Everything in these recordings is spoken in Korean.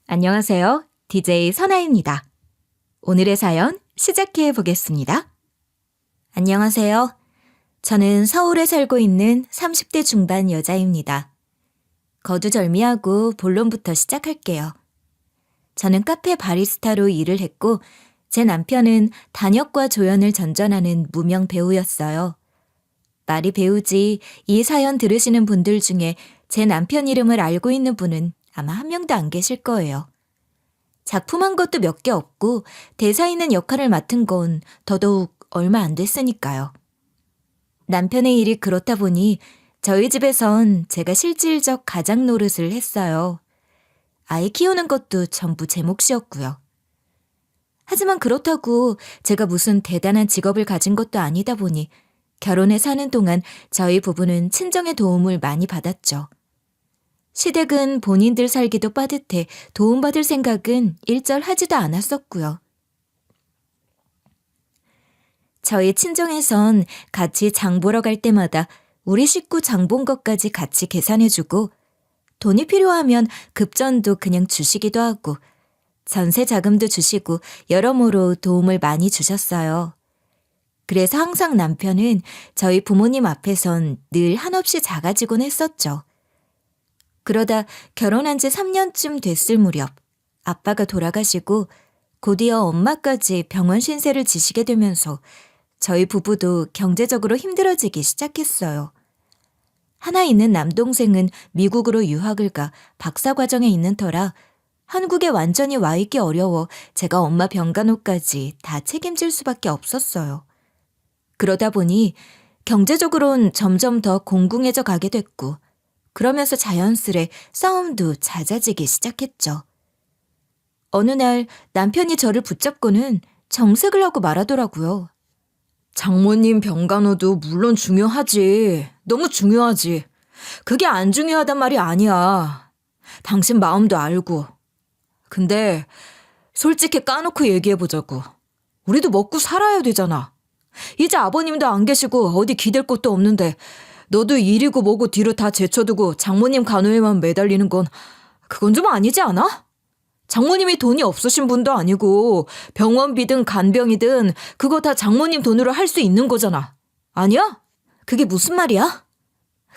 안녕하세요. DJ 선아입니다. 오늘의 사연 시작해 보겠습니다. 안녕하세요. 저는 서울에 살고 있는 30대 중반 여자입니다. 거두절미하고 본론부터 시작할게요. 저는 카페 바리스타로 일을 했고 제 남편은 단역과 조연을 전전하는 무명 배우였어요. 말이 배우지 이 사연 들으시는 분들 중에 제 남편 이름을 알고 있는 분은 아마 한 명도 안 계실 거예요. 작품 한 것도 몇 개 없고 대사 있는 역할을 맡은 건 더더욱 얼마 안 됐으니까요. 남편의 일이 그렇다 보니 저희 집에선 제가 실질적 가장 노릇을 했어요. 아이 키우는 것도 전부 제 몫이었고요. 하지만 그렇다고 제가 무슨 대단한 직업을 가진 것도 아니다 보니 결혼해 사는 동안 저희 부부는 친정의 도움을 많이 받았죠. 시댁은 본인들 살기도 빠듯해 도움받을 생각은 일절 하지도 않았었고요. 저희 친정에선 같이 장 보러 갈 때마다 우리 식구 장 본 것까지 같이 계산해주고 돈이 필요하면 급전도 그냥 주시기도 하고 전세 자금도 주시고 여러모로 도움을 많이 주셨어요. 그래서 항상 남편은 저희 부모님 앞에선 늘 한없이 작아지곤 했었죠. 그러다 결혼한 지 3년쯤 됐을 무렵 아빠가 돌아가시고 곧이어 엄마까지 병원 신세를 지시게 되면서 저희 부부도 경제적으로 힘들어지기 시작했어요. 하나 있는 남동생은 미국으로 유학을 가 박사과정에 있는 터라 한국에 완전히 와 있기 어려워 제가 엄마 병간호까지 다 책임질 수밖에 없었어요. 그러다 보니 경제적으로는 점점 더 공공해져 가게 됐고 그러면서 자연스레 싸움도 잦아지기 시작했죠. 어느 날 남편이 저를 붙잡고는 정색을 하고 말하더라고요. 장모님 병간호도 물론 중요하지. 너무 중요하지. 그게 안 중요하단 말이 아니야. 당신 마음도 알고. 근데 솔직히 까놓고 얘기해보자고. 우리도 먹고 살아야 되잖아. 이제 아버님도 안 계시고 어디 기댈 곳도 없는데 너도 일이고 뭐고 뒤로 다 제쳐두고 장모님 간호에만 매달리는 건 그건 좀 아니지 않아? 장모님이 돈이 없으신 분도 아니고 병원비든 간병이든 그거 다 장모님 돈으로 할 수 있는 거잖아. 아니야? 그게 무슨 말이야?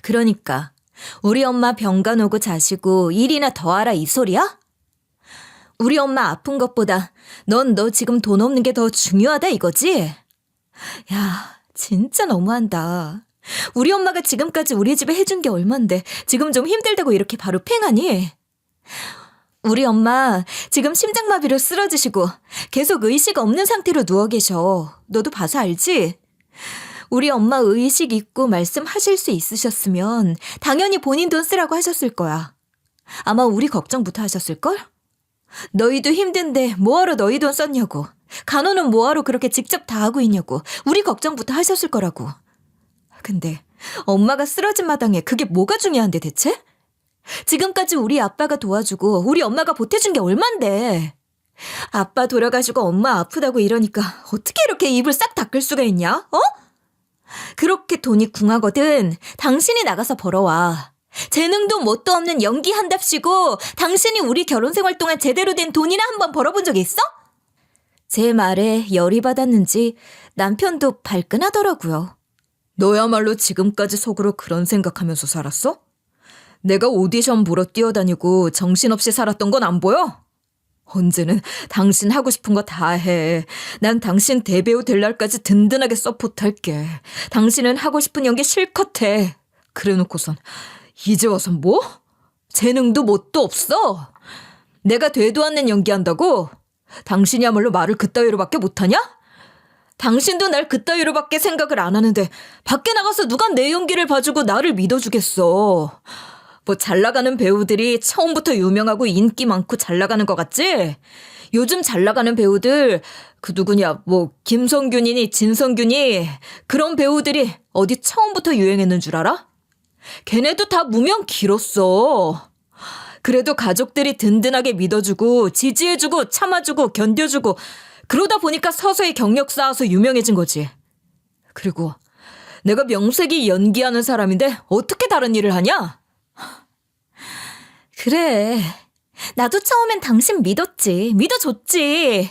그러니까 우리 엄마 병간 오고 자시고 일이나 더 하라 이 소리야? 우리 엄마 아픈 것보다 넌 너 지금 돈 없는 게 더 중요하다 이거지? 야, 진짜 너무한다. 우리 엄마가 지금까지 우리 집에 해준 게 얼만데 지금 좀 힘들다고 이렇게 바로 팽하니? 우리 엄마 지금 심장마비로 쓰러지시고 계속 의식 없는 상태로 누워 계셔. 너도 봐서 알지? 우리 엄마 의식 있고 말씀하실 수 있으셨으면 당연히 본인 돈 쓰라고 하셨을 거야. 아마 우리 걱정부터 하셨을걸? 너희도 힘든데 뭐하러 너희 돈 썼냐고. 간호는 뭐하러 그렇게 직접 다 하고 있냐고. 우리 걱정부터 하셨을 거라고. 근데 엄마가 쓰러진 마당에 그게 뭐가 중요한데 대체? 지금까지 우리 아빠가 도와주고 우리 엄마가 보태준 게 얼만데. 아빠 돌아가시고 엄마 아프다고 이러니까 어떻게 이렇게 입을 싹 닦을 수가 있냐? 어? 그렇게 돈이 궁하거든 당신이 나가서 벌어와. 재능도 뭣도 없는 연기한답시고 당신이 우리 결혼 생활 동안 제대로 된 돈이나 한번 벌어본 적 있어? 제 말에 열이 받았는지 남편도 발끈하더라고요. 너야말로 지금까지 속으로 그런 생각하면서 살았어? 내가 오디션 보러 뛰어다니고 정신없이 살았던 건 안 보여? 언제는 당신 하고 싶은 거 다 해. 난 당신 대배우 될 날까지 든든하게 서포트할게. 당신은 하고 싶은 연기 실컷 해. 그래놓고선 이제 와서 뭐? 재능도 뭣도 없어. 내가 되도 않는 연기한다고? 당신이야말로 말을 그따위로밖에 못하냐? 당신도 날 그따위로밖에 생각을 안 하는데 밖에 나가서 누가 내 연기를 봐주고 나를 믿어주겠어. 뭐 잘나가는 배우들이 처음부터 유명하고 인기 많고 잘나가는 것 같지? 요즘 잘나가는 배우들 그 누구냐 뭐 김성균이니 진성균이 그런 배우들이 어디 처음부터 유행했는 줄 알아? 걔네도 다 무명 길었어. 그래도 가족들이 든든하게 믿어주고 지지해주고 참아주고 견뎌주고 그러다 보니까 서서히 경력 쌓아서 유명해진 거지. 그리고 내가 명색이 연기하는 사람인데 어떻게 다른 일을 하냐? 그래. 나도 처음엔 당신 믿었지. 믿어줬지.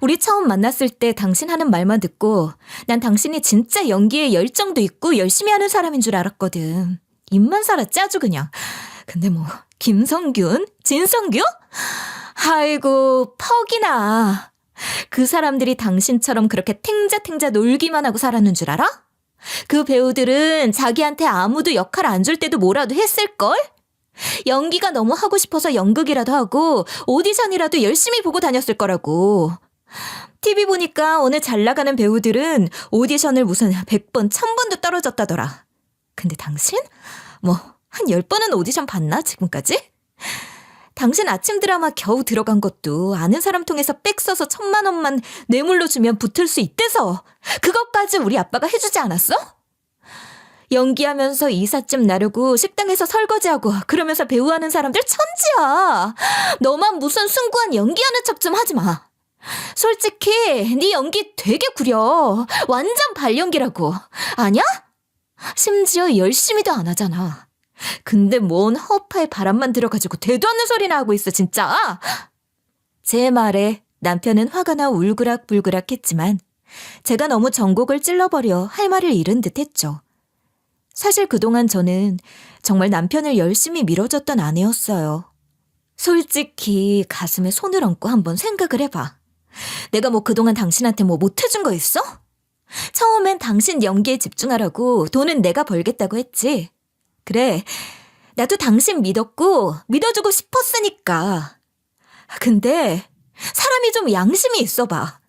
우리 처음 만났을 때 당신 하는 말만 듣고 난 당신이 진짜 연기에 열정도 있고 열심히 하는 사람인 줄 알았거든. 입만 살았지 아주 그냥. 근데 뭐 김성균? 진성규? 아이고 퍽이나. 그 사람들이 당신처럼 그렇게 탱자탱자 놀기만 하고 살았는 줄 알아? 그 배우들은 자기한테 아무도 역할 안 줄 때도 뭐라도 했을걸? 연기가 너무 하고 싶어서 연극이라도 하고 오디션이라도 열심히 보고 다녔을 거라고. TV 보니까 오늘 잘 나가는 배우들은 오디션을 무슨 100번, 1000번도 떨어졌다더라. 근데 당신? 뭐 한 10번은 오디션 봤나 지금까지? 당신 아침 드라마 겨우 들어간 것도 아는 사람 통해서 백 써서 1000만 원만 뇌물로 주면 붙을 수 있대서 그것까지 우리 아빠가 해주지 않았어? 연기하면서 이삿짐 나르고 식당에서 설거지하고 그러면서 배우하는 사람들 천지야. 너만 무슨 숭고한 연기하는 척 좀 하지 마. 솔직히 네 연기 되게 구려. 완전 발연기라고. 아냐? 심지어 열심히도 안 하잖아. 근데 뭔 허파에 바람만 들어가지고 되도 않는 소리나 하고 있어 진짜. 제 말에 남편은 화가 나 울그락불그락 했지만 제가 너무 전곡을 찔러버려 할 말을 잃은 듯 했죠. 사실 그동안 저는 정말 남편을 열심히 밀어줬던 아내였어요. 솔직히 가슴에 손을 얹고 한번 생각을 해봐. 내가 뭐 그동안 당신한테 뭐 못해준 거 있어? 처음엔 당신 연기에 집중하라고 돈은 내가 벌겠다고 했지. 그래, 나도 당신 믿었고 믿어주고 싶었으니까. 근데 사람이 좀 양심이 있어봐.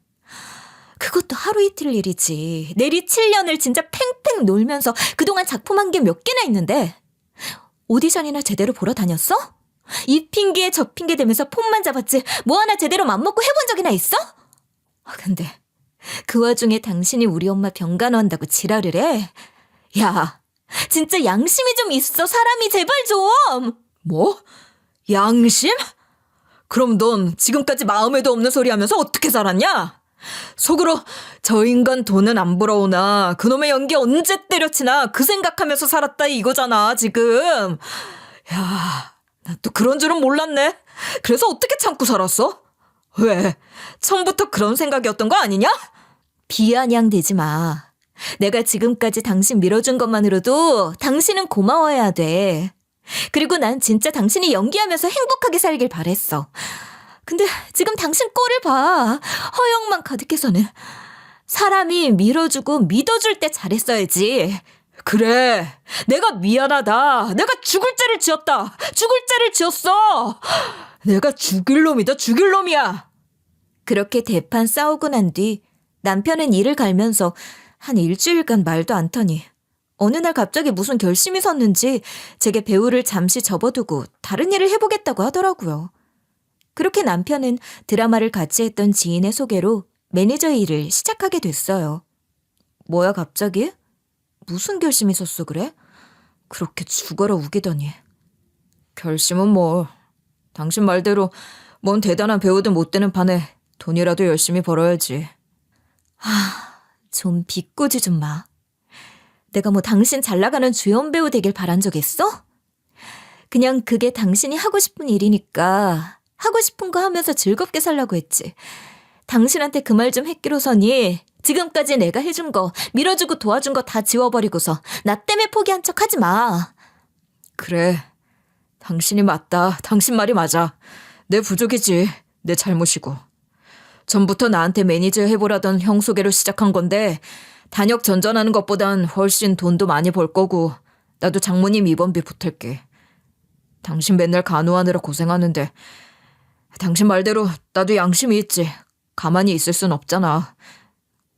그것도 하루 이틀 일이지. 내리 7년을 진짜 팽팽 놀면서 그동안 작품한 게 몇 개나 있는데 오디션이나 제대로 보러 다녔어? 이 핑계에 저 핑계 대면서 폰만 잡았지 뭐 하나 제대로 맘먹고 해본 적이나 있어? 근데 그 와중에 당신이 우리 엄마 병간호 한다고 지랄을 해? 야, 진짜 양심이 좀 있어 사람이 제발 좀. 뭐? 양심? 그럼 넌 지금까지 마음에도 없는 소리 하면서 어떻게 살았냐? 속으로 저 인간 돈은 안 벌어오나 그놈의 연기 언제 때려치나 그 생각하면서 살았다 이거잖아 지금. 야, 나 또 그런 줄은 몰랐네. 그래서 어떻게 참고 살았어? 왜? 처음부터 그런 생각이었던 거 아니냐? 비아냥대지 마. 내가 지금까지 당신 밀어준 것만으로도 당신은 고마워해야 돼. 그리고 난 진짜 당신이 연기하면서 행복하게 살길 바랬어. 근데 지금 당신 꼴을 봐. 허영만 가득해서는. 사람이 밀어주고 믿어줄 때 잘했어야지. 그래, 내가 미안하다. 내가 죽을 죄를 지었다. 죽을 죄를 지었어. 내가 죽일 놈이다. 죽일 놈이야. 그렇게 대판 싸우고 난 뒤 남편은 이를 갈면서 한 일주일간 말도 않더니 어느 날 갑자기 무슨 결심이 섰는지 제게 배우를 잠시 접어두고 다른 일을 해보겠다고 하더라고요. 그렇게 남편은 드라마를 같이 했던 지인의 소개로 매니저 일을 시작하게 됐어요. 뭐야 갑자기? 무슨 결심이 섰어 그래? 그렇게 죽어라 우기더니. 결심은 뭐 당신 말대로 뭔 대단한 배우든 못 되는 판에 돈이라도 열심히 벌어야지. 좀 비꼬지 좀 마. 내가 뭐 당신 잘 나가는 주연 배우 되길 바란 적 있어? 그냥 그게 당신이 하고 싶은 일이니까 하고 싶은 거 하면서 즐겁게 살라고 했지. 당신한테 그 말 좀 했기로서니 지금까지 내가 해준 거, 밀어주고 도와준 거 다 지워버리고서 나 때문에 포기한 척 하지 마. 그래, 당신이 맞다. 당신 말이 맞아. 내 부족이지. 내 잘못이고. 전부터 나한테 매니저 해보라던 형 소개로 시작한 건데 단역 전전하는 것보단 훨씬 돈도 많이 벌 거고 나도 장모님 입원비 보탤게. 당신 맨날 간호하느라 고생하는데 당신 말대로 나도 양심이 있지. 가만히 있을 순 없잖아.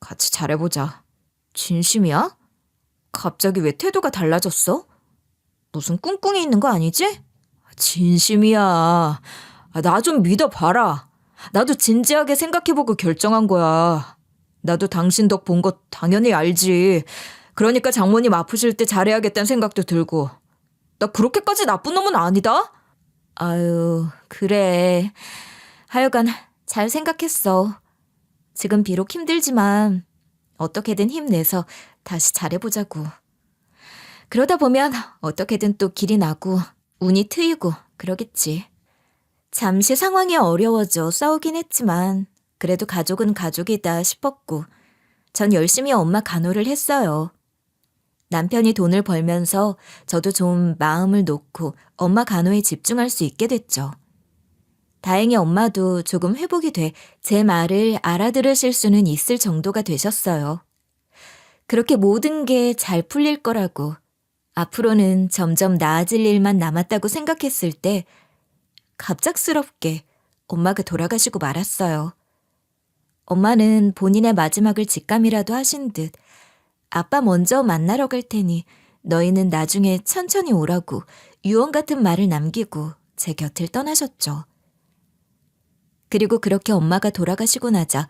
같이 잘해보자. 진심이야? 갑자기 왜 태도가 달라졌어? 무슨 꿍꿍이 있는 거 아니지? 진심이야. 나 좀 믿어봐라. 나도 진지하게 생각해보고 결정한 거야. 나도 당신 덕 본 거 당연히 알지. 그러니까 장모님 아프실 때 잘해야겠다는 생각도 들고. 나 그렇게까지 나쁜 놈은 아니다. 아유, 그래. 하여간 잘 생각했어. 지금 비록 힘들지만 어떻게든 힘내서 다시 잘해보자고. 그러다 보면 어떻게든 또 길이 나고 운이 트이고 그러겠지. 잠시 상황이 어려워져 싸우긴 했지만 그래도 가족은 가족이다 싶었고 전 열심히 엄마 간호를 했어요. 남편이 돈을 벌면서 저도 좀 마음을 놓고 엄마 간호에 집중할 수 있게 됐죠. 다행히 엄마도 조금 회복이 돼 제 말을 알아들으실 수는 있을 정도가 되셨어요. 그렇게 모든 게 잘 풀릴 거라고 앞으로는 점점 나아질 일만 남았다고 생각했을 때 갑작스럽게 엄마가 돌아가시고 말았어요. 엄마는 본인의 마지막을 직감이라도 하신 듯 아빠 먼저 만나러 갈 테니 너희는 나중에 천천히 오라고 유언 같은 말을 남기고 제 곁을 떠나셨죠. 그리고 그렇게 엄마가 돌아가시고 나자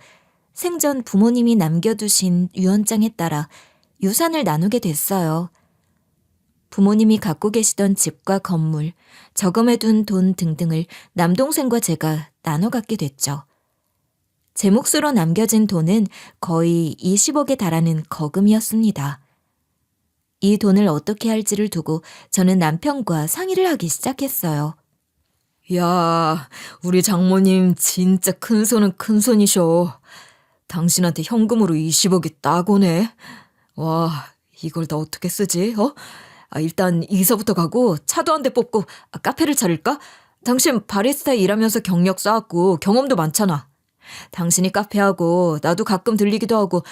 생전 부모님이 남겨두신 유언장에 따라 유산을 나누게 됐어요. 부모님이 갖고 계시던 집과 건물, 저금해둔 돈 등등을 남동생과 제가 나눠 갖게 됐죠. 제 몫으로 남겨진 돈은 거의 20억에 달하는 거금이었습니다. 이 돈을 어떻게 할지를 두고 저는 남편과 상의를 하기 시작했어요. 야, 우리 장모님 진짜 큰손은 큰손이셔. 당신한테 현금으로 20억이 딱 오네. 와, 이걸 다 어떻게 쓰지? 일단 이사부터 가고 차도 한 대 뽑고 카페를 차릴까? 당신 바리스타 일하면서 경력 쌓았고 경험도 많잖아. 당신이 카페하고 나도 가끔 들리기도 하고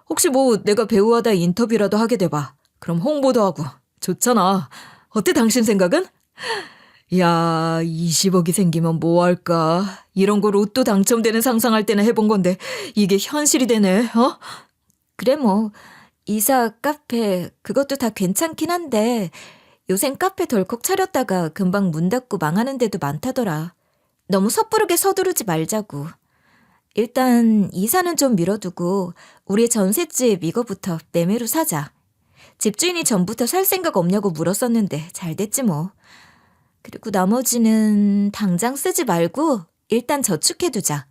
혹시 뭐 내가 배우하다 인터뷰라도 하게 돼봐. 그럼 홍보도 하고 좋잖아. 어때 당신 생각은? 야, 20억이 생기면 뭐 할까? 이런 거 로또 당첨되는 상상할 때는 해본 건데 이게 현실이 되네. 그래 뭐 이사, 카페 그것도 다 괜찮긴 한데 요샌 카페 덜컥 차렸다가 금방 문 닫고 망하는 데도 많다더라. 너무 섣부르게 서두르지 말자고. 일단 이사는 좀 미뤄두고 우리 전셋집 이거부터 매매로 사자. 집주인이 전부터 살 생각 없냐고 물었었는데 잘 됐지 뭐. 그리고 나머지는 당장 쓰지 말고 일단 저축해두자.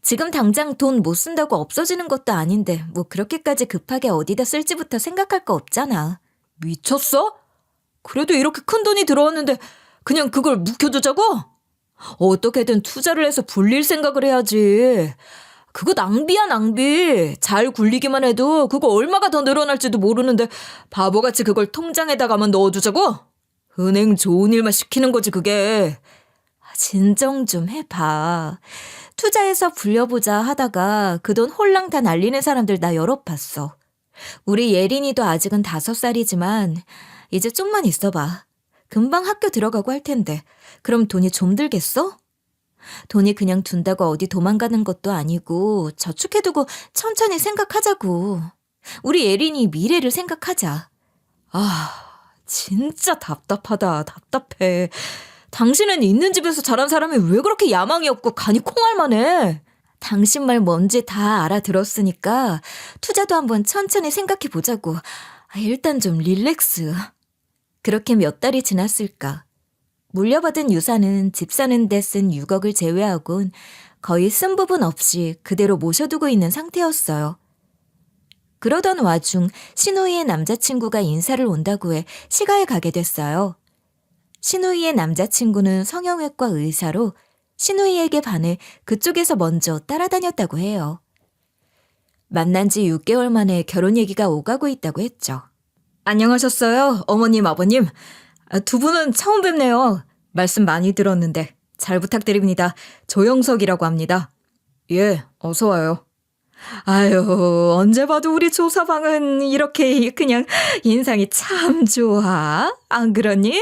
지금 당장 돈 못 쓴다고 없어지는 것도 아닌데 뭐 그렇게까지 급하게 어디다 쓸지부터 생각할 거 없잖아. 미쳤어? 그래도 이렇게 큰 돈이 들어왔는데 그냥 그걸 묵혀두자고? 어떻게든 투자를 해서 불릴 생각을 해야지. 그거 낭비야 낭비. 잘 굴리기만 해도 그거 얼마가 더 늘어날지도 모르는데 바보같이 그걸 통장에다가만 넣어두자고? 은행 좋은 일만 시키는 거지 그게. 진정 좀 해봐. 투자해서 불려보자 하다가 그 돈 홀랑 다 날리는 사람들 나 여러 봤어. 우리 예린이도 아직은 5살이지만 이제 좀만 있어봐. 금방 학교 들어가고 할 텐데 그럼 돈이 좀 들겠어? 돈이 그냥 둔다고 어디 도망가는 것도 아니고 저축해두고 천천히 생각하자고. 우리 예린이 미래를 생각하자. 진짜 답답하다. 답답해. 당신은 있는 집에서 자란 사람이 왜 그렇게 야망이 없고 간이 콩알만 해? 당신 말 뭔지 다 알아들었으니까 투자도 한번 천천히 생각해 보자고. 일단 좀 릴렉스. 그렇게 몇 달이 지났을까. 물려받은 유산은 집 사는 데 쓴 6억을 제외하곤 거의 쓴 부분 없이 그대로 모셔두고 있는 상태였어요. 그러던 와중 신우이의 남자친구가 인사를 온다고 해 시가에 가게 됐어요. 신우이의 남자친구는 성형외과 의사로 신우이에게 반해 그쪽에서 먼저 따라다녔다고 해요. 만난 지 6개월 만에 결혼 얘기가 오가고 있다고 했죠. 안녕하셨어요, 어머님, 아버님. 두 분은 처음 뵙네요. 말씀 많이 들었는데 잘 부탁드립니다. 조영석이라고 합니다. 예, 어서 와요. 아유, 언제 봐도 우리 조사방은 이렇게 그냥 인상이 참 좋아. 안 그러니?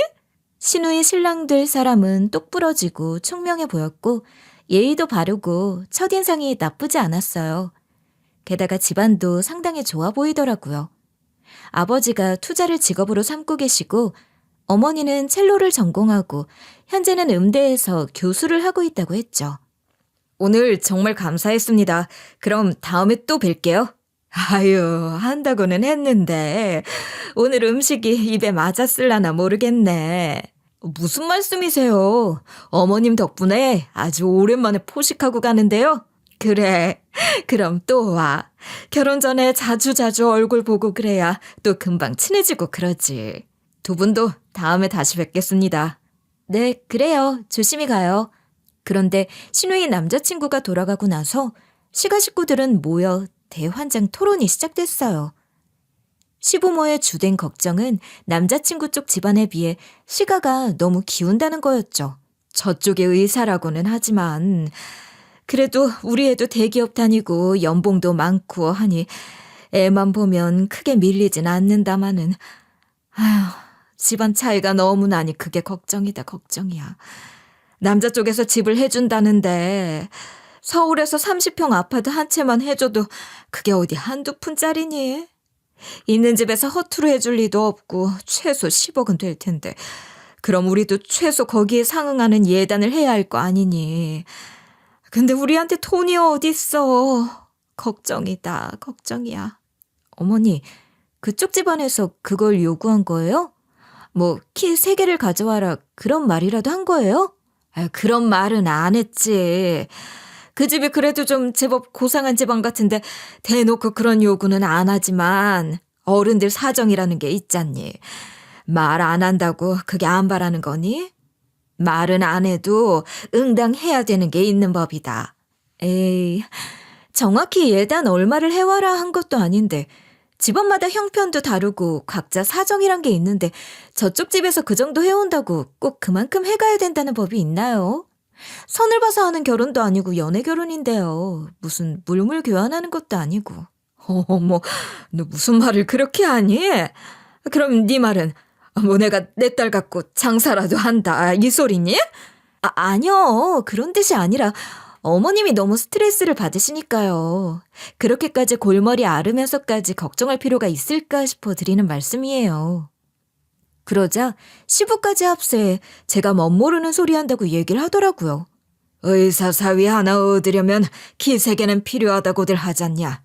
신우이 신랑 될 사람은 똑부러지고 총명해 보였고 예의도 바르고 첫인상이 나쁘지 않았어요. 게다가 집안도 상당히 좋아 보이더라고요. 아버지가 투자를 직업으로 삼고 계시고 어머니는 첼로를 전공하고 현재는 음대에서 교수를 하고 있다고 했죠. 오늘 정말 감사했습니다. 그럼 다음에 또 뵐게요. 아유, 한다고는 했는데 오늘 음식이 입에 맞았을라나 모르겠네. 무슨 말씀이세요? 어머님 덕분에 아주 오랜만에 포식하고 가는데요. 그래, 그럼 또 와. 결혼 전에 자주자주 얼굴 보고 그래야 또 금방 친해지고 그러지. 두 분도 다음에 다시 뵙겠습니다. 네, 그래요. 조심히 가요. 그런데 신우의 남자친구가 돌아가고 나서 시가 식구들은 모여 대환장 토론이 시작됐어요. 시부모의 주된 걱정은 남자친구 쪽 집안에 비해 시가가 너무 기운다는 거였죠. 저쪽의 의사라고는 하지만 그래도 우리 애도 대기업 다니고 연봉도 많고 하니 애만 보면 크게 밀리진 않는다마는 아휴, 집안 차이가 너무 나니 그게 걱정이다 걱정이야. 남자 쪽에서 집을 해준다는데 서울에서 30평 아파트 한 채만 해줘도 그게 어디 한두 푼짜리니? 있는 집에서 허투루 해줄 리도 없고 최소 10억은 될 텐데 그럼 우리도 최소 거기에 상응하는 예단을 해야 할 거 아니니. 근데 우리한테 돈이 어딨어. 걱정이다 걱정이야. 어머니, 그쪽 집안에서 그걸 요구한 거예요? 뭐 키 3개를 가져와라 그런 말이라도 한 거예요? 그런 말은 안 했지. 그 집이 그래도 좀 제법 고상한 집안 같은데 대놓고 그런 요구는 안 하지만 어른들 사정이라는 게 있잖니. 말 안 한다고 그게 안 바라는 거니? 말은 안 해도 응당해야 되는 게 있는 법이다. 에이, 정확히 예단 얼마를 해와라 한 것도 아닌데 집안마다 형편도 다르고 각자 사정이란 게 있는데 저쪽 집에서 그 정도 해온다고 꼭 그만큼 해가야 된다는 법이 있나요? 선을 봐서 하는 결혼도 아니고 연애 결혼인데요. 무슨 물물 교환하는 것도 아니고. 어머, 너 무슨 말을 그렇게 하니? 그럼 네 말은 뭐 내가 내 딸 갖고 장사라도 한다 이 소리니? 아니요. 그런 뜻이 아니라 어머님이 너무 스트레스를 받으시니까요. 그렇게까지 골머리 앓으면서까지 걱정할 필요가 있을까 싶어 드리는 말씀이에요. 그러자 시부까지 합세해 제가 멋모르는 소리 한다고 얘기를 하더라고요. 의사 사위 하나 얻으려면 키 3개는 필요하다고들 하잖냐.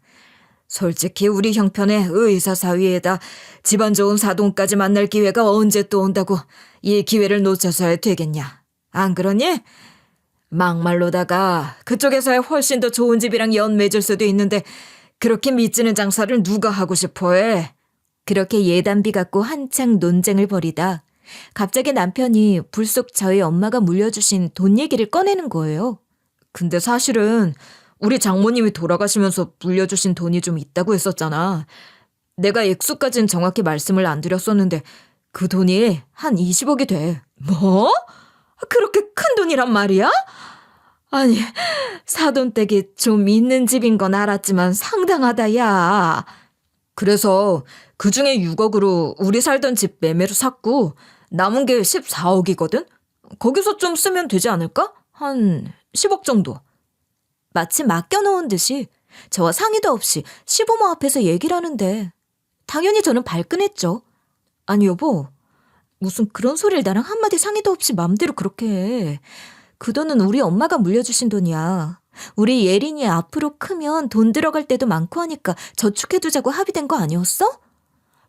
솔직히 우리 형편에 의사 사위에다 집안 좋은 사돈까지 만날 기회가 언제 또 온다고 이 기회를 놓쳐서야 되겠냐. 안 그러니? 막말로다가 그쪽에서야 훨씬 더 좋은 집이랑 연 맺을 수도 있는데 그렇게 미치는 장사를 누가 하고 싶어해? 그렇게 예단비 갖고 한창 논쟁을 벌이다 갑자기 남편이 불쑥 저희 엄마가 물려주신 돈 얘기를 꺼내는 거예요. 근데 사실은 우리 장모님이 돌아가시면서 물려주신 돈이 좀 있다고 했었잖아. 내가 액수까지는 정확히 말씀을 안 드렸었는데 그 돈이 한 20억이 돼. 뭐? 그렇게 큰 돈이란 말이야? 아니, 사돈댁이 좀 있는 집인 건 알았지만 상당하다, 야. 그래서 그중에 6억으로 우리 살던 집 매매로 샀고 남은 게 14억이거든? 거기서 좀 쓰면 되지 않을까? 한 10억 정도. 마치 맡겨놓은 듯이 저와 상의도 없이 시부모 앞에서 얘기를 하는데 당연히 저는 발끈했죠. 아니 여보, 무슨 그런 소리를 나랑 한마디 상의도 없이 맘대로 그렇게 해. 그 돈은 우리 엄마가 물려주신 돈이야. 우리 예린이 앞으로 크면 돈 들어갈 때도 많고 하니까 저축해두자고 합의된 거 아니었어?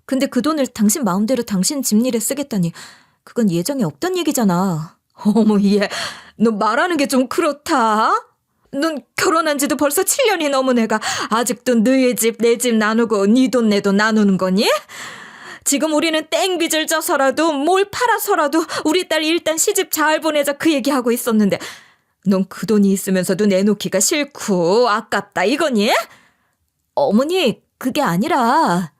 근데 그 돈을 당신 마음대로 당신 집일에 쓰겠다니 그건 예정에 없던 얘기잖아. 어머 얘, 너 말하는 게 좀 그렇다. 넌 결혼한 지도 벌써 7년이 넘은 애가 아직도 너의 집 내 집 나누고 네 돈 내 돈 나누는 거니? 지금 우리는 땡빚을 져서라도 뭘 팔아서라도 우리 딸 일단 시집 잘 보내자 그 얘기하고 있었는데 넌 그 돈이 있으면서도 내놓기가 싫고 아깝다 이거니? 어머니 그게 아니라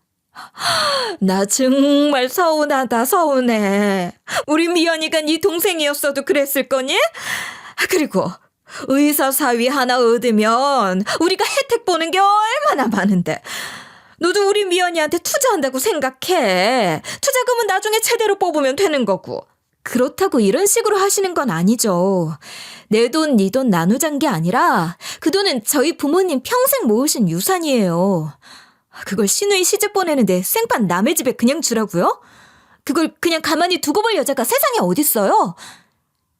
나 정말 서운하다 서운해. 우리 미연이가 네 동생이었어도 그랬을 거니? 그리고 의사 사위 하나 얻으면 우리가 혜택 보는 게 얼마나 많은데 너도 우리 미연이한테 투자한다고 생각해. 투자금은 나중에 제대로 뽑으면 되는 거고. 그렇다고 이런 식으로 하시는 건 아니죠. 내 돈, 네 돈 나누자는 게 아니라 그 돈은 저희 부모님 평생 모으신 유산이에요. 그걸 시누이 시집 보내는데 생판 남의 집에 그냥 주라고요? 그걸 그냥 가만히 두고 볼 여자가 세상에 어딨어요?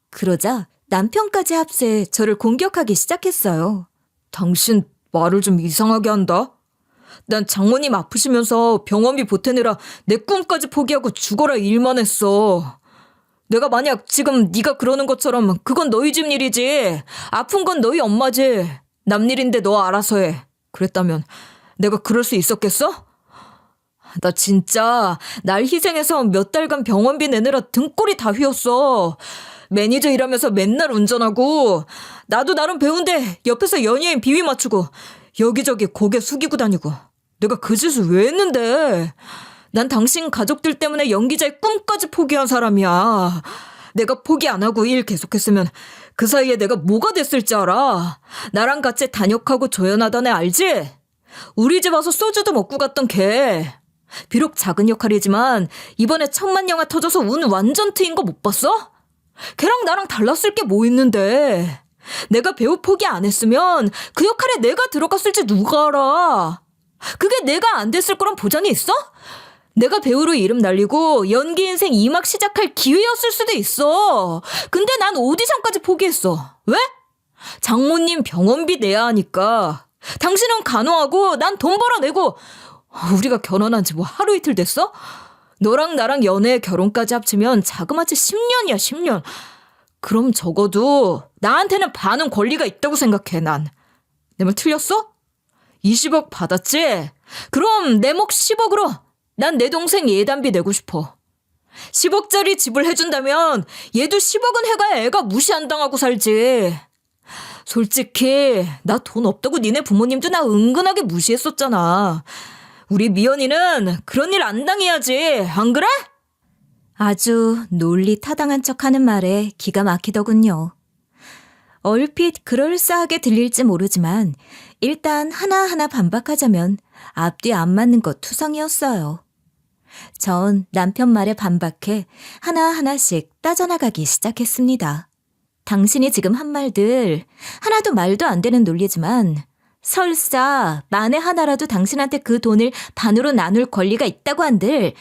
그러자 남편까지 합세 저를 공격하기 시작했어요. 당신 말을 좀 이상하게 한다. 난 장모님 아프시면서 병원비 보태느라 내 꿈까지 포기하고 죽어라 일만 했어. 내가 만약 지금 네가 그러는 것처럼 그건 너희 집 일이지. 아픈 건 너희 엄마지. 남 일인데 너 알아서 해. 그랬다면 내가 그럴 수 있었겠어? 나 진짜 날 희생해서 몇 달간 병원비 내느라 등골이 다 휘었어. 매니저 일하면서 맨날 운전하고 나도 나름 배운데 옆에서 연예인 비위 맞추고 여기저기 고개 숙이고 다니고 내가 그 짓을 왜 했는데? 난 당신 가족들 때문에 연기자의 꿈까지 포기한 사람이야. 내가 포기 안 하고 일 계속했으면 그 사이에 내가 뭐가 됐을지 알아? 나랑 같이 단역하고 조연하던 애 알지? 우리 집 와서 소주도 먹고 갔던 걔. 비록 작은 역할이지만 이번에 1000만 영화 터져서 운 완전 트인 거 못 봤어? 걔랑 나랑 달랐을 게 뭐 있는데. 내가 배우 포기 안 했으면 그 역할에 내가 들어갔을지 누가 알아. 그게 내가 안 됐을 거란 보장이 있어? 내가 배우로 이름 날리고 연기 인생 2막 시작할 기회였을 수도 있어. 근데 난 오디션까지 포기했어. 왜? 장모님 병원비 내야 하니까. 당신은 간호하고 난 돈 벌어내고. 우리가 결혼한 지 뭐 하루 이틀 됐어? 너랑 나랑 연애 결혼까지 합치면 자그마치 10년이야 10년. 그럼 적어도 나한테는 반은 권리가 있다고 생각해 난. 내 말 틀렸어? 20억 받았지? 그럼 내 몫 10억으로 난 내 동생 예단비 내고 싶어. 10억짜리 집을 해준다면 얘도 10억은 해가야 애가 무시 안 당하고 살지. 솔직히 나 돈 없다고 니네 부모님도 나 은근하게 무시했었잖아. 우리 미연이는 그런 일 안 당해야지. 안 그래? 아주 논리 타당한 척하는 말에 기가 막히더군요. 얼핏 그럴싸하게 들릴지 모르지만 일단 하나하나 반박하자면 앞뒤 안 맞는 것 투성이었어요. 전 남편 말에 반박해 하나하나씩 따져나가기 시작했습니다. 당신이 지금 한 말들 하나도 말도 안 되는 논리지만 설사 만에 하나라도 당신한테 그 돈을 반으로 나눌 권리가 있다고 한들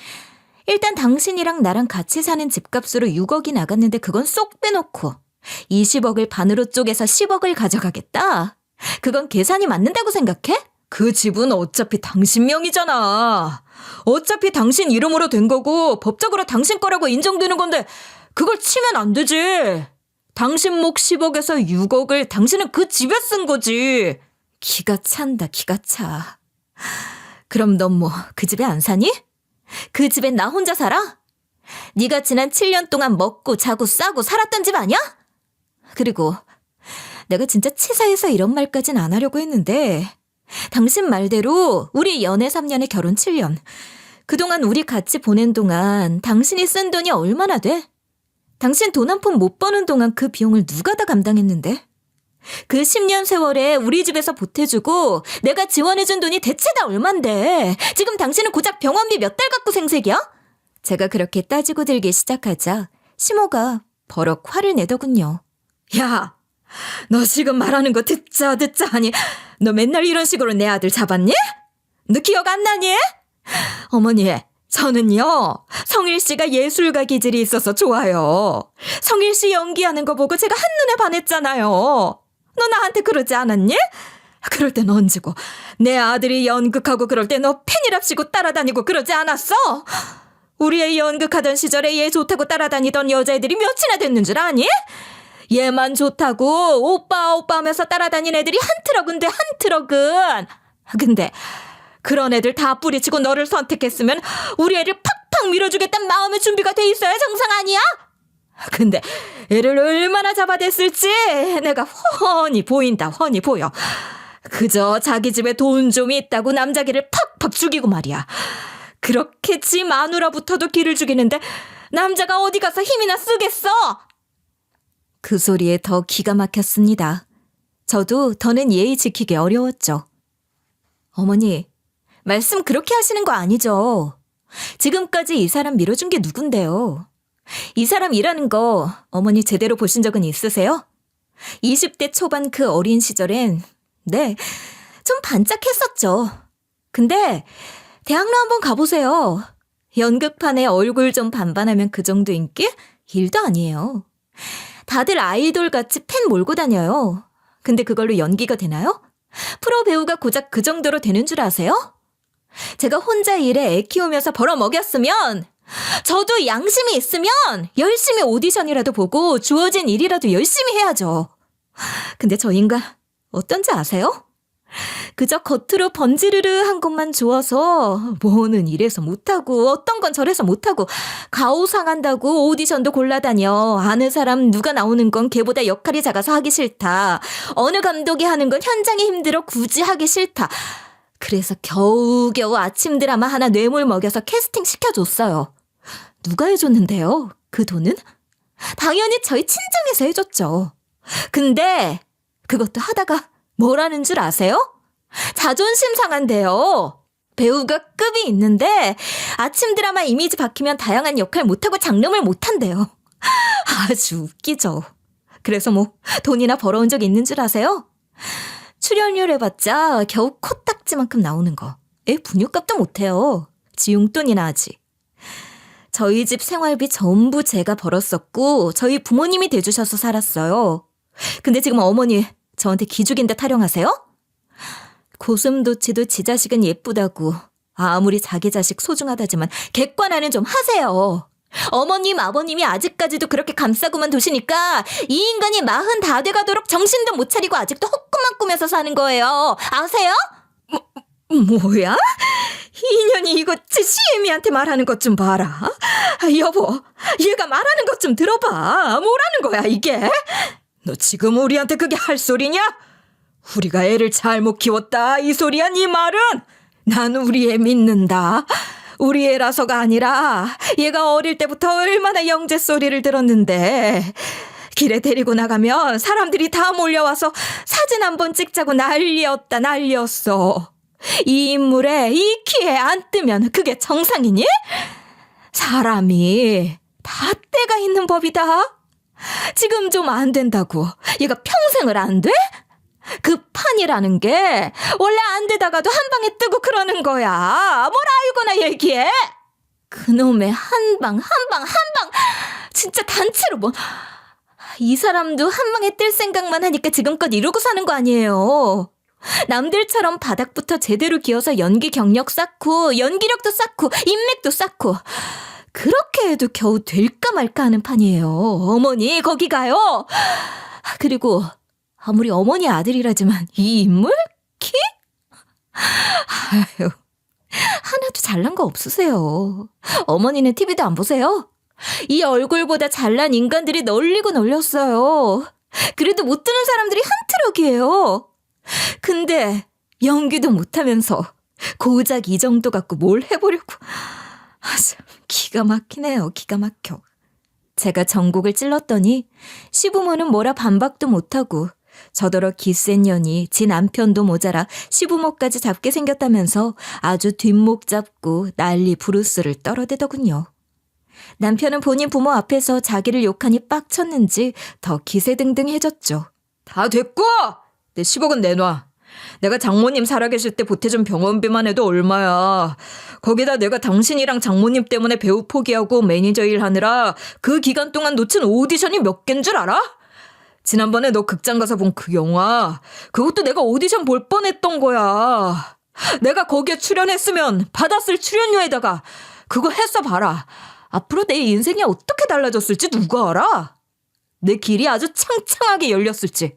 일단 당신이랑 나랑 같이 사는 집값으로 6억이 나갔는데 그건 쏙 빼놓고 20억을 반으로 쪼개서 10억을 가져가겠다? 그건 계산이 맞는다고 생각해? 그 집은 어차피 당신 명이잖아. 어차피 당신 이름으로 된 거고 법적으로 당신 거라고 인정되는 건데 그걸 치면 안 되지. 당신 몫 10억에서 6억을 당신은 그 집에 쓴 거지. 기가 찬다, 기가 차. 그럼 넌 뭐 그 집에 안 사니? 그 집엔 나 혼자 살아? 네가 지난 7년 동안 먹고 자고 싸고 살았던 집 아니야? 그리고 내가 진짜 치사해서 이런 말까진 안 하려고 했는데 당신 말대로 우리 연애 3년에 결혼 7년. 그동안 우리 같이 보낸 동안 당신이 쓴 돈이 얼마나 돼? 당신 돈 한 푼 못 버는 동안 그 비용을 누가 다 감당했는데? 그 10년 세월에 우리 집에서 보태주고 내가 지원해준 돈이 대체 다 얼만데 지금 당신은 고작 병원비 몇 달 갖고 생색이야? 제가 그렇게 따지고 들기 시작하자 시모가 버럭 화를 내더군요. 야, 너 지금 말하는 거 듣자 하니 너 맨날 이런 식으로 내 아들 잡았니? 너 기억 안 나니? 어머니, 저는요 성일 씨가 예술가 기질이 있어서 좋아요. 성일 씨 연기하는 거 보고 제가 한눈에 반했잖아요. 너 나한테 그러지 않았니? 그럴 땐 언제고 내 아들이 연극하고 그럴 때 너 팬이랍시고 따라다니고 그러지 않았어? 우리 애 연극하던 시절에 얘 좋다고 따라다니던 여자애들이 몇이나 됐는 줄 아니? 얘만 좋다고 오빠 하면서 따라다닌 애들이 한 트럭인데 한 트럭은. 근데 그런 애들 다 뿌리치고 너를 선택했으면 우리 애를 팍팍 밀어주겠다는 마음의 준비가 돼 있어야 정상 아니야? 근데 애를 얼마나 잡아댔을지 내가 훤히 보인다, 훤히 보여. 그저 자기 집에 돈 좀 있다고 남자기를 팍팍 죽이고 말이야. 그렇게 지 마누라부터도 기를 죽이는데 남자가 어디 가서 힘이나 쓰겠어? 그 소리에 더 기가 막혔습니다. 저도 더는 예의 지키기 어려웠죠. 어머니, 말씀 그렇게 하시는 거 아니죠? 지금까지 이 사람 밀어준 게 누군데요? 이 사람 일하는 거 어머니 제대로 보신 적은 있으세요? 20대 초반 그 어린 시절엔 네, 좀 반짝했었죠. 근데 대학로 한번 가보세요. 연극판에 얼굴 좀 반반하면 그 정도 인기? 일도 아니에요. 다들 아이돌같이 팬 몰고 다녀요. 근데 그걸로 연기가 되나요? 프로 배우가 고작 그 정도로 되는 줄 아세요? 제가 혼자 일에 애 키우면서 벌어먹였으면 저도 양심이 있으면 열심히 오디션이라도 보고 주어진 일이라도 열심히 해야죠. 근데 저 인간 어떤지 아세요? 그저 겉으로 번지르르한 것만 좋아서 뭐는 이래서 못하고 어떤 건 저래서 못하고 가오상한다고 오디션도 골라다녀. 아는 사람 누가 나오는 건 걔보다 역할이 작아서 하기 싫다. 어느 감독이 하는 건 현장이 힘들어 굳이 하기 싫다. 그래서 겨우겨우 아침 드라마 하나 뇌물 먹여서 캐스팅 시켜줬어요. 누가 해줬는데요? 그 돈은? 당연히 저희 친정에서 해줬죠. 근데 그것도 하다가 뭐라는 줄 아세요? 자존심 상한대요. 배우가 급이 있는데 아침 드라마 이미지 박히면 다양한 역할 못하고 장름을 못한대요. 아주 웃기죠. 그래서 뭐 돈이나 벌어온 적 있는 줄 아세요? 출연료 해봤자 겨우 코딱지만큼 나오는 거. 분유값도 못해요. 지 용돈이나 하지. 저희 집 생활비 전부 제가 벌었었고 저희 부모님이 대주셔서 살았어요. 근데 지금 어머니 저한테 기죽인 데 타령하세요? 고슴도치도 지 자식은 예쁘다고 아무리 자기 자식 소중하다지만 객관화는 좀 하세요. 어머님 아버님이 아직까지도 그렇게 감싸고만 두시니까 이 인간이 40 다 돼가도록 정신도 못 차리고 아직도 헛꿈만 꾸면서 사는 거예요. 아세요? 뭐야? 이년이 이거 제 시애미한테 말하는 것 좀 봐라. 여보, 얘가 말하는 것 좀 들어봐. 뭐라는 거야 이게? 너 지금 우리한테 그게 할 소리냐? 우리가 애를 잘못 키웠다 이 소리야 네 말은? 난 우리 애 믿는다. 우리 애라서가 아니라 얘가 어릴 때부터 얼마나 영재 소리를 들었는데 길에 데리고 나가면 사람들이 다 몰려와서 사진 한번 찍자고 난리였다 난리였어. 이 인물에 이 키에 안 뜨면 그게 정상이니? 사람이 다 때가 있는 법이다. 지금 좀 안 된다고 얘가 평생을 안 돼? 그 판이라는 게 원래 안 되다가도 한 방에 뜨고 그러는 거야. 뭘 알고나 얘기해? 그놈의 한 방 진짜 단체로 뭐. 이 사람도 한 방에 뜰 생각만 하니까 지금껏 이러고 사는 거 아니에요. 남들처럼 바닥부터 제대로 기어서 연기 경력 쌓고 연기력도 쌓고 인맥도 쌓고 그렇게 해도 겨우 될까 말까 하는 판이에요. 어머니 거기 가요. 그리고 아무리 어머니 아들이라지만 이 인물? 키? 아유, 하나도 잘난 거 없으세요. 어머니는 TV도 안 보세요? 이 얼굴보다 잘난 인간들이 널리고 널렸어요. 그래도 못 드는 사람들이 한 트럭이에요. 근데 연기도 못하면서 고작 이 정도 갖고 뭘 해보려고. 참 기가 막히네요. 기가 막혀. 제가 전곡을 찔렀더니 시부모는 뭐라 반박도 못하고 저더러 기센 년이 지 남편도 모자라 시부모까지 잡게 생겼다면서 아주 뒷목 잡고 난리 부르스를 떨어대더군요. 남편은 본인 부모 앞에서 자기를 욕하니 빡쳤는지 더 기세등등해졌죠. 다 됐고! 내 10억은 내놔. 내가 장모님 살아계실 때 보태준 병원비만 해도 얼마야. 거기다 내가 당신이랑 장모님 때문에 배우 포기하고 매니저 일 하느라 그 기간 동안 놓친 오디션이 몇 개인 줄 알아? 지난번에 너 극장 가서 본 그 영화, 그것도 내가 오디션 볼 뻔했던 거야. 내가 거기에 출연했으면 받았을 출연료에다가 그거 했어 봐라. 앞으로 내 인생이 어떻게 달라졌을지 누가 알아? 내 길이 아주 창창하게 열렸을지.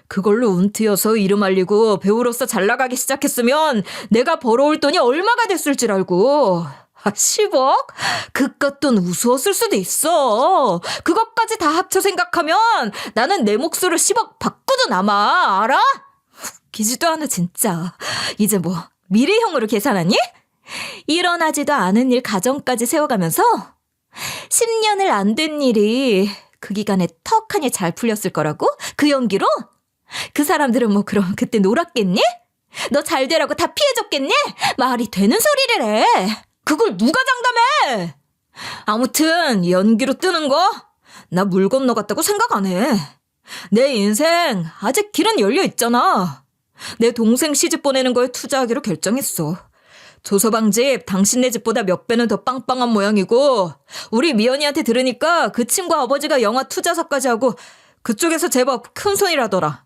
그걸로 운트여서 이름 알리고 배우로서 잘 나가기 시작했으면 내가 벌어올 돈이 얼마가 됐을 줄 알고. 10억? 그깟 돈 우스웠을 수도 있어. 그것까지 다 합쳐 생각하면 나는 내 몫으로 10억 받고도 남아. 알아? 웃기지도 않아 진짜. 이제 뭐 미래형으로 계산하니? 일어나지도 않은 일 가정까지 세워가면서 10년을 안 된 일이 그 기간에 턱하니 잘 풀렸을 거라고? 그 연기로? 그 사람들은 뭐 그럼 그때 놀았겠니? 너 잘 되라고 다 피해줬겠니? 말이 되는 소리를 해. 그걸 누가 장담해? 아무튼 연기로 뜨는 거? 나 물 건너갔다고 생각 안 해. 내 인생 아직 길은 열려 있잖아. 내 동생 시집 보내는 거에 투자하기로 결정했어. 조서방 집 당신네 집보다 몇 배는 더 빵빵한 모양이고 우리 미연이한테 들으니까 그 친구 아버지가 영화 투자사까지 하고 그쪽에서 제법 큰 손이라더라.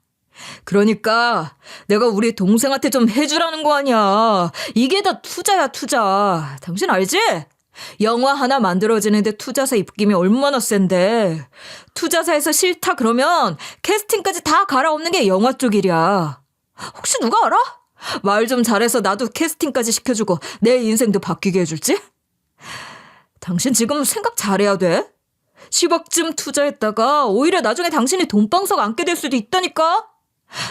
그러니까 내가 우리 동생한테 좀 해주라는 거 아니야. 이게 다 투자야 투자. 당신 알지? 영화 하나 만들어지는데 투자사 입김이 얼마나 센데. 투자사에서 싫다 그러면 캐스팅까지 다 갈아엎는 게 영화 쪽 일이야. 혹시 누가 알아? 말 좀 잘해서 나도 캐스팅까지 시켜주고 내 인생도 바뀌게 해줄지? 당신 지금 생각 잘해야 돼. 10억쯤 투자했다가 오히려 나중에 당신이 돈방석 앉게 될 수도 있다니까?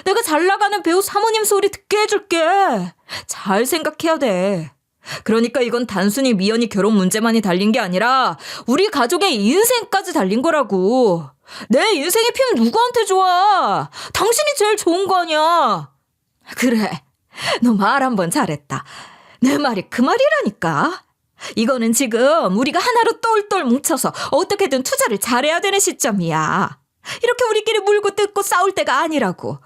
내가 잘 나가는 배우 사모님 소리 듣게 해줄게. 잘 생각해야 돼. 그러니까 이건 단순히 미연이 결혼 문제만이 달린 게 아니라 우리 가족의 인생까지 달린 거라고. 내 인생의 피면 누구한테 좋아? 당신이 제일 좋은 거 아니야. 그래, 너 말 한번 잘했다. 내 말이 그 말이라니까. 이거는 지금 우리가 하나로 똘똘 뭉쳐서 어떻게든 투자를 잘해야 되는 시점이야. 이렇게 우리끼리 물고 뜯고 싸울 때가 아니라고.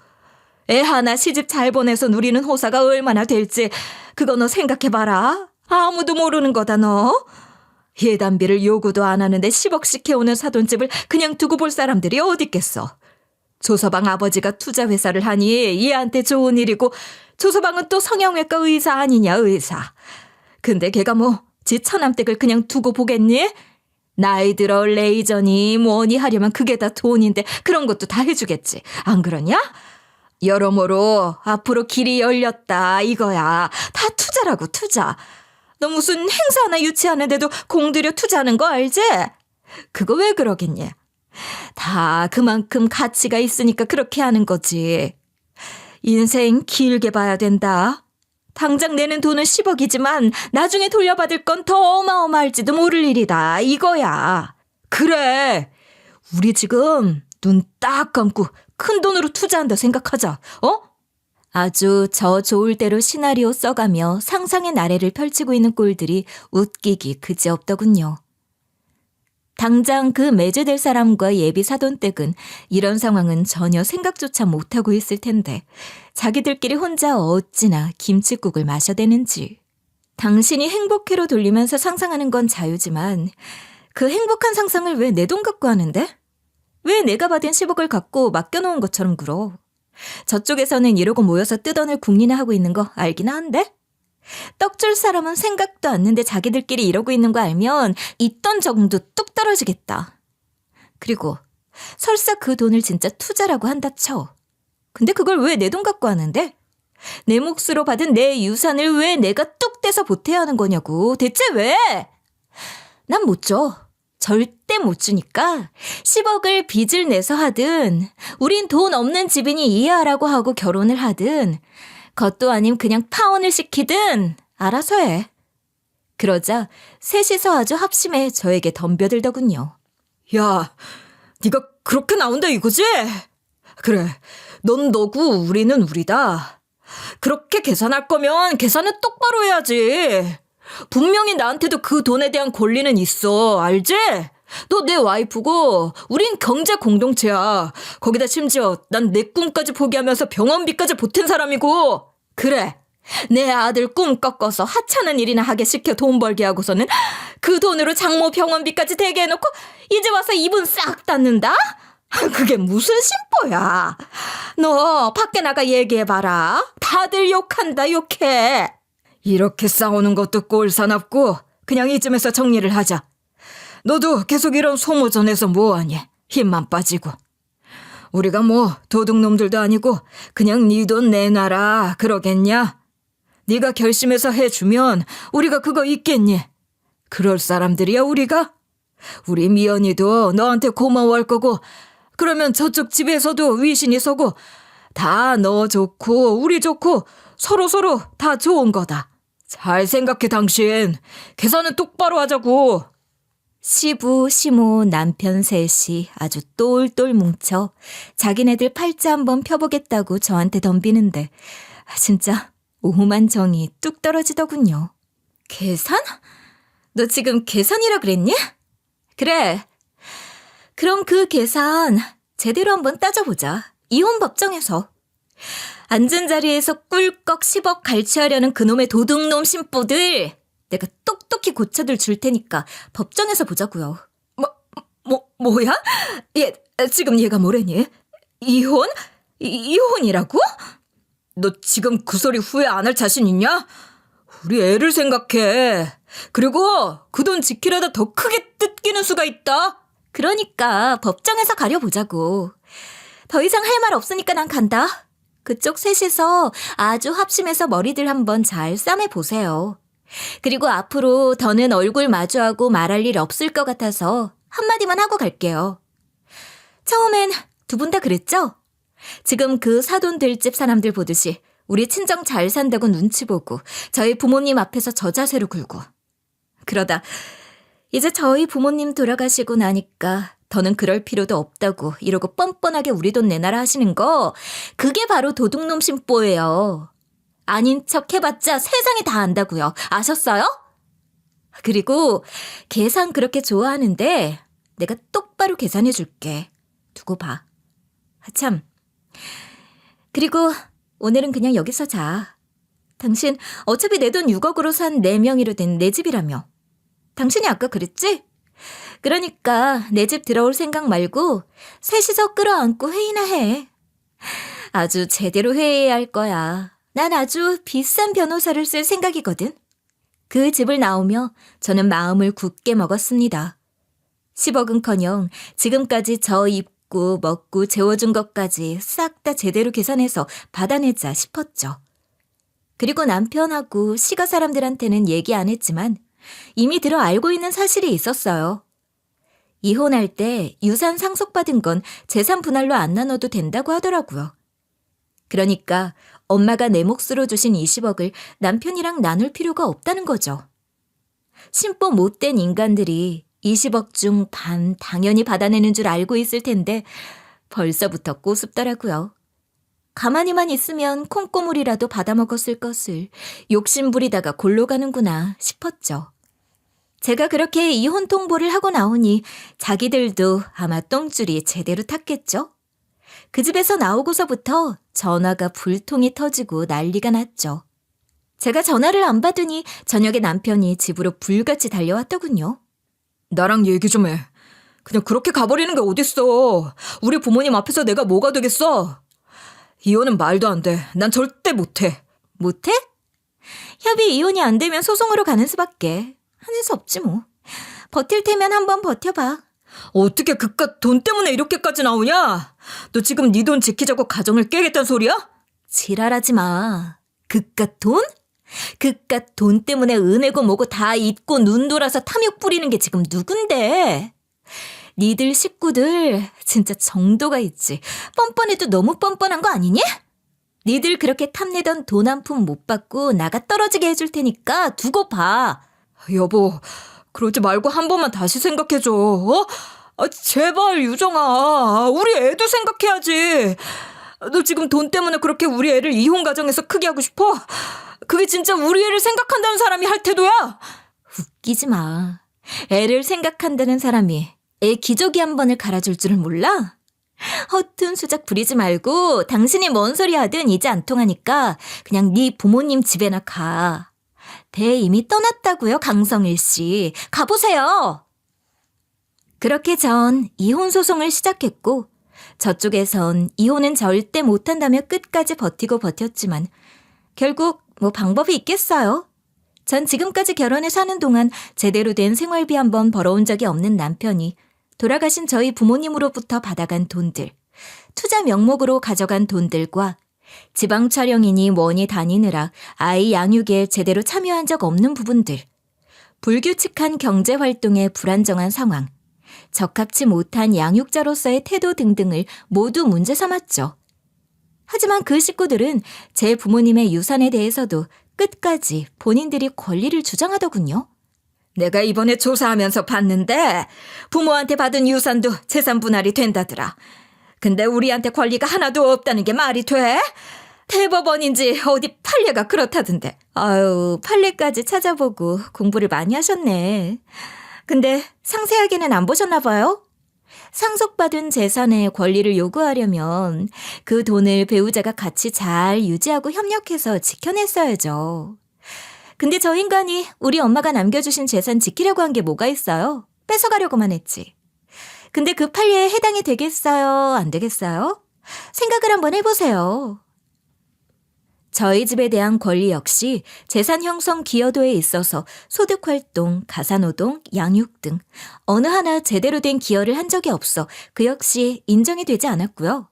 애 하나 시집 잘 보내서 누리는 호사가 얼마나 될지 그거 너 생각해봐라. 아무도 모르는 거다 너. 예단비를 요구도 안 하는데 10억씩 해오는 사돈집을 그냥 두고 볼 사람들이 어디 있겠어. 조서방 아버지가 투자회사를 하니 얘한테 좋은 일이고 조서방은 또 성형외과 의사 아니냐 의사. 근데 걔가 뭐 지 처남댁을 그냥 두고 보겠니? 나이 들어 레이저니 뭐니 하려면 그게 다 돈인데 그런 것도 다 해주겠지. 안 그러냐? 여러모로 앞으로 길이 열렸다 이거야. 다 투자라고 투자. 너 무슨 행사 하나 유치하는데도 공들여 투자하는 거 알지? 그거 왜 그러겠니? 다 그만큼 가치가 있으니까 그렇게 하는 거지. 인생 길게 봐야 된다. 당장 내는 돈은 10억이지만 나중에 돌려받을 건 더 어마어마할지도 모를 일이다 이거야. 그래. 우리 지금 눈 딱 감고 큰 돈으로 투자한다 생각하자. 어? 아주 저 좋을 대로 시나리오 써가며 상상의 나래를 펼치고 있는 꼴들이 웃기기 그지없더군요. 당장 그 매주될 사람과 예비 사돈댁은 이런 상황은 전혀 생각조차 못하고 있을 텐데 자기들끼리 혼자 어찌나 김칫국을 마셔대는지. 당신이 행복회로 돌리면서 상상하는 건 자유지만 그 행복한 상상을 왜 내 돈 갖고 하는데? 왜 내가 받은 10억을 갖고 맡겨놓은 것처럼 굴어? 저쪽에서는 이러고 모여서 뜯어낼 궁리나 하고 있는 거 알긴 한데? 떡 줄 사람은 생각도 않는데 자기들끼리 이러고 있는 거 알면 있던 정도 뚝 떨어지겠다. 그리고 설사 그 돈을 진짜 투자라고 한다 쳐. 근데 그걸 왜 내 돈 갖고 하는데? 내 몫으로 받은 내 유산을 왜 내가 뚝 떼서 보태야 하는 거냐고. 대체 왜? 난 못 줘. 절대 못 주니까 10억을 빚을 내서 하든 우린 돈 없는 집이니 이해하라고 하고 결혼을 하든 그것도 아님 그냥 파혼을 시키든 알아서 해. 그러자 셋이서 아주 합심해 저에게 덤벼들더군요. 야, 네가 그렇게 나온다 이거지? 그래, 넌 너고 우리는 우리다. 그렇게 계산할 거면 계산은 똑바로 해야지. 분명히 나한테도 그 돈에 대한 권리는 있어, 알지? 너 내 와이프고 우린 경제 공동체야. 거기다 심지어 난 내 꿈까지 포기하면서 병원비까지 보탠 사람이고. 그래, 내 아들 꿈 꺾어서 하찮은 일이나 하게 시켜 돈 벌게 하고서는 그 돈으로 장모 병원비까지 대게 해놓고 이제 와서 입은 싹 닫는다? 그게 무슨 심보야. 너 밖에 나가 얘기해봐라. 다들 욕한다 욕해. 이렇게 싸우는 것도 꼴사납고 그냥 이쯤에서 정리를 하자. 너도 계속 이런 소모전에서 뭐하니? 힘만 빠지고. 우리가 뭐 도둑놈들도 아니고 그냥 네 돈 내놔라 그러겠냐? 네가 결심해서 해주면 우리가 그거 있겠니? 그럴 사람들이야 우리가? 우리 미연이도 너한테 고마워할 거고 그러면 저쪽 집에서도 위신이 서고 다 너 좋고 우리 좋고 서로서로 다 좋은 거다. 잘 생각해 당신. 계산은 똑바로 하자고. 시부, 시모, 남편 셋이 아주 똘똘 뭉쳐 자기네들 팔자 한번 펴보겠다고 저한테 덤비는데 진짜 오만 정이 뚝 떨어지더군요. 계산? 너 지금 계산이라 그랬니? 그래. 그럼 그 계산 제대로 한번 따져보자. 이혼 법정에서. 앉은 자리에서 꿀꺽 10억 갈취하려는 그놈의 도둑놈 심보들 내가 똑똑히 고쳐들 줄 테니까 법정에서 보자고요. 뭐야? 지금 얘가 뭐래니? 이혼? 이혼이라고? 너 지금 그 소리 후회 안 할 자신 있냐? 우리 애를 생각해. 그리고 그 돈 지키려다 더 크게 뜯기는 수가 있다. 그러니까 법정에서 가려보자고. 더 이상 할 말 없으니까 난 간다. 그쪽 셋이서 아주 합심해서 머리들 한번 잘 싸매보세요. 그리고 앞으로 더는 얼굴 마주하고 말할 일 없을 것 같아서 한마디만 하고 갈게요. 처음엔 두 분 다 그랬죠? 지금 그 사돈들집 사람들 보듯이 우리 친정 잘 산다고 눈치 보고 저희 부모님 앞에서 저 자세로 굴고. 그러다 이제 저희 부모님 돌아가시고 나니까 더는 그럴 필요도 없다고 이러고 뻔뻔하게 우리 돈 내놔라 하시는 거, 그게 바로 도둑놈 심보예요. 아닌 척 해봤자 세상이 다 안다고요. 아셨어요? 그리고 계산 그렇게 좋아하는데 내가 똑바로 계산해 줄게. 두고 봐. 참. 그리고 오늘은 그냥 여기서 자. 당신 어차피 내 돈 6억으로 산 내 명의로 된 내 집이라며. 당신이 아까 그랬지? 그러니까 내 집 들어올 생각 말고 셋이서 끌어안고 회의나 해. 아주 제대로 회의해야 할 거야. 난 아주 비싼 변호사를 쓸 생각이거든. 그 집을 나오며 저는 마음을 굳게 먹었습니다. 10억은커녕 지금까지 저 입고 먹고 재워준 것까지 싹 다 제대로 계산해서 받아내자 싶었죠. 그리고 남편하고 시가 사람들한테는 얘기 안 했지만 이미 들어 알고 있는 사실이 있었어요. 이혼할 때 유산 상속받은 건 재산 분할로 안 나눠도 된다고 하더라고요. 그러니까 엄마가 내 몫으로 주신 20억을 남편이랑 나눌 필요가 없다는 거죠. 심보 못된 인간들이 20억 중 반 당연히 받아내는 줄 알고 있을 텐데 벌써부터 꼬습더라고요. 가만히만 있으면 콩고물이라도 받아먹었을 것을 욕심부리다가 골로 가는구나 싶었죠. 제가 그렇게 이혼 통보를 하고 나오니 자기들도 아마 똥줄이 제대로 탔겠죠? 그 집에서 나오고서부터 전화가 불통이 터지고 난리가 났죠. 제가 전화를 안 받으니 저녁에 남편이 집으로 불같이 달려왔더군요. 나랑 얘기 좀 해. 그냥 그렇게 가버리는 게 어딨어. 우리 부모님 앞에서 내가 뭐가 되겠어. 이혼은 말도 안 돼. 난 절대 못해. 못해? 협의 이혼이 안 되면 소송으로 가는 수밖에. 하는 수 없지 뭐. 버틸 테면 한번 버텨봐. 어떻게 그깟 돈 때문에 이렇게까지 나오냐? 너 지금 네 돈 지키자고 가정을 깨겠다는 소리야? 지랄하지 마. 그깟 돈? 그깟 돈 때문에 은혜고 뭐고 다 잊고 눈 돌아서 탐욕 부리는 게 지금 누군데? 니들 식구들 진짜 정도가 있지. 뻔뻔해도 너무 뻔뻔한 거 아니냐? 니들 그렇게 탐내던 돈 한 푼 못 받고 나가 떨어지게 해줄 테니까 두고 봐. 여보, 그러지 말고 한 번만 다시 생각해줘. 어? 제발 유정아, 우리 애도 생각해야지. 너 지금 돈 때문에 그렇게 우리 애를 이혼 가정에서 크게 하고 싶어? 그게 진짜 우리 애를 생각한다는 사람이 할 태도야? 웃기지 마. 애를 생각한다는 사람이 애 기저귀 한 번을 갈아줄 줄을 몰라? 허튼 수작 부리지 말고 당신이 뭔 소리 하든 이제 안 통하니까 그냥 네 부모님 집에나 가. 배 이미 떠났다고요, 강성일 씨. 가보세요. 그렇게 전 이혼 소송을 시작했고 저쪽에선 이혼은 절대 못한다며 끝까지 버티고 버텼지만 결국 뭐 방법이 있겠어요. 전 지금까지 결혼해 사는 동안 제대로 된 생활비 한 번 벌어온 적이 없는 남편이 돌아가신 저희 부모님으로부터 받아간 돈들, 투자 명목으로 가져간 돈들과 지방 촬영이니 뭐니 다니느라 아이 양육에 제대로 참여한 적 없는 부분들, 불규칙한 경제활동의 불안정한 상황, 적합치 못한 양육자로서의 태도 등등을 모두 문제 삼았죠. 하지만 그 식구들은 제 부모님의 유산에 대해서도 끝까지 본인들이 권리를 주장하더군요. 내가 이번에 조사하면서 봤는데 부모한테 받은 유산도 재산 분할이 된다더라. 근데 우리한테 권리가 하나도 없다는 게 말이 돼? 대법원인지 어디 판례가 그렇다던데. 아유, 판례까지 찾아보고 공부를 많이 하셨네. 근데 상세하게는 안 보셨나 봐요? 상속받은 재산의 권리를 요구하려면 그 돈을 배우자가 같이 잘 유지하고 협력해서 지켜냈어야죠. 근데 저 인간이 우리 엄마가 남겨주신 재산 지키려고 한 게 뭐가 있어요? 뺏어가려고만 했지. 근데 그 판례에 해당이 되겠어요? 안 되겠어요? 생각을 한번 해보세요. 저희 집에 대한 권리 역시 재산 형성 기여도에 있어서 소득활동, 가사노동, 양육 등 어느 하나 제대로 된 기여를 한 적이 없어 그 역시 인정이 되지 않았고요.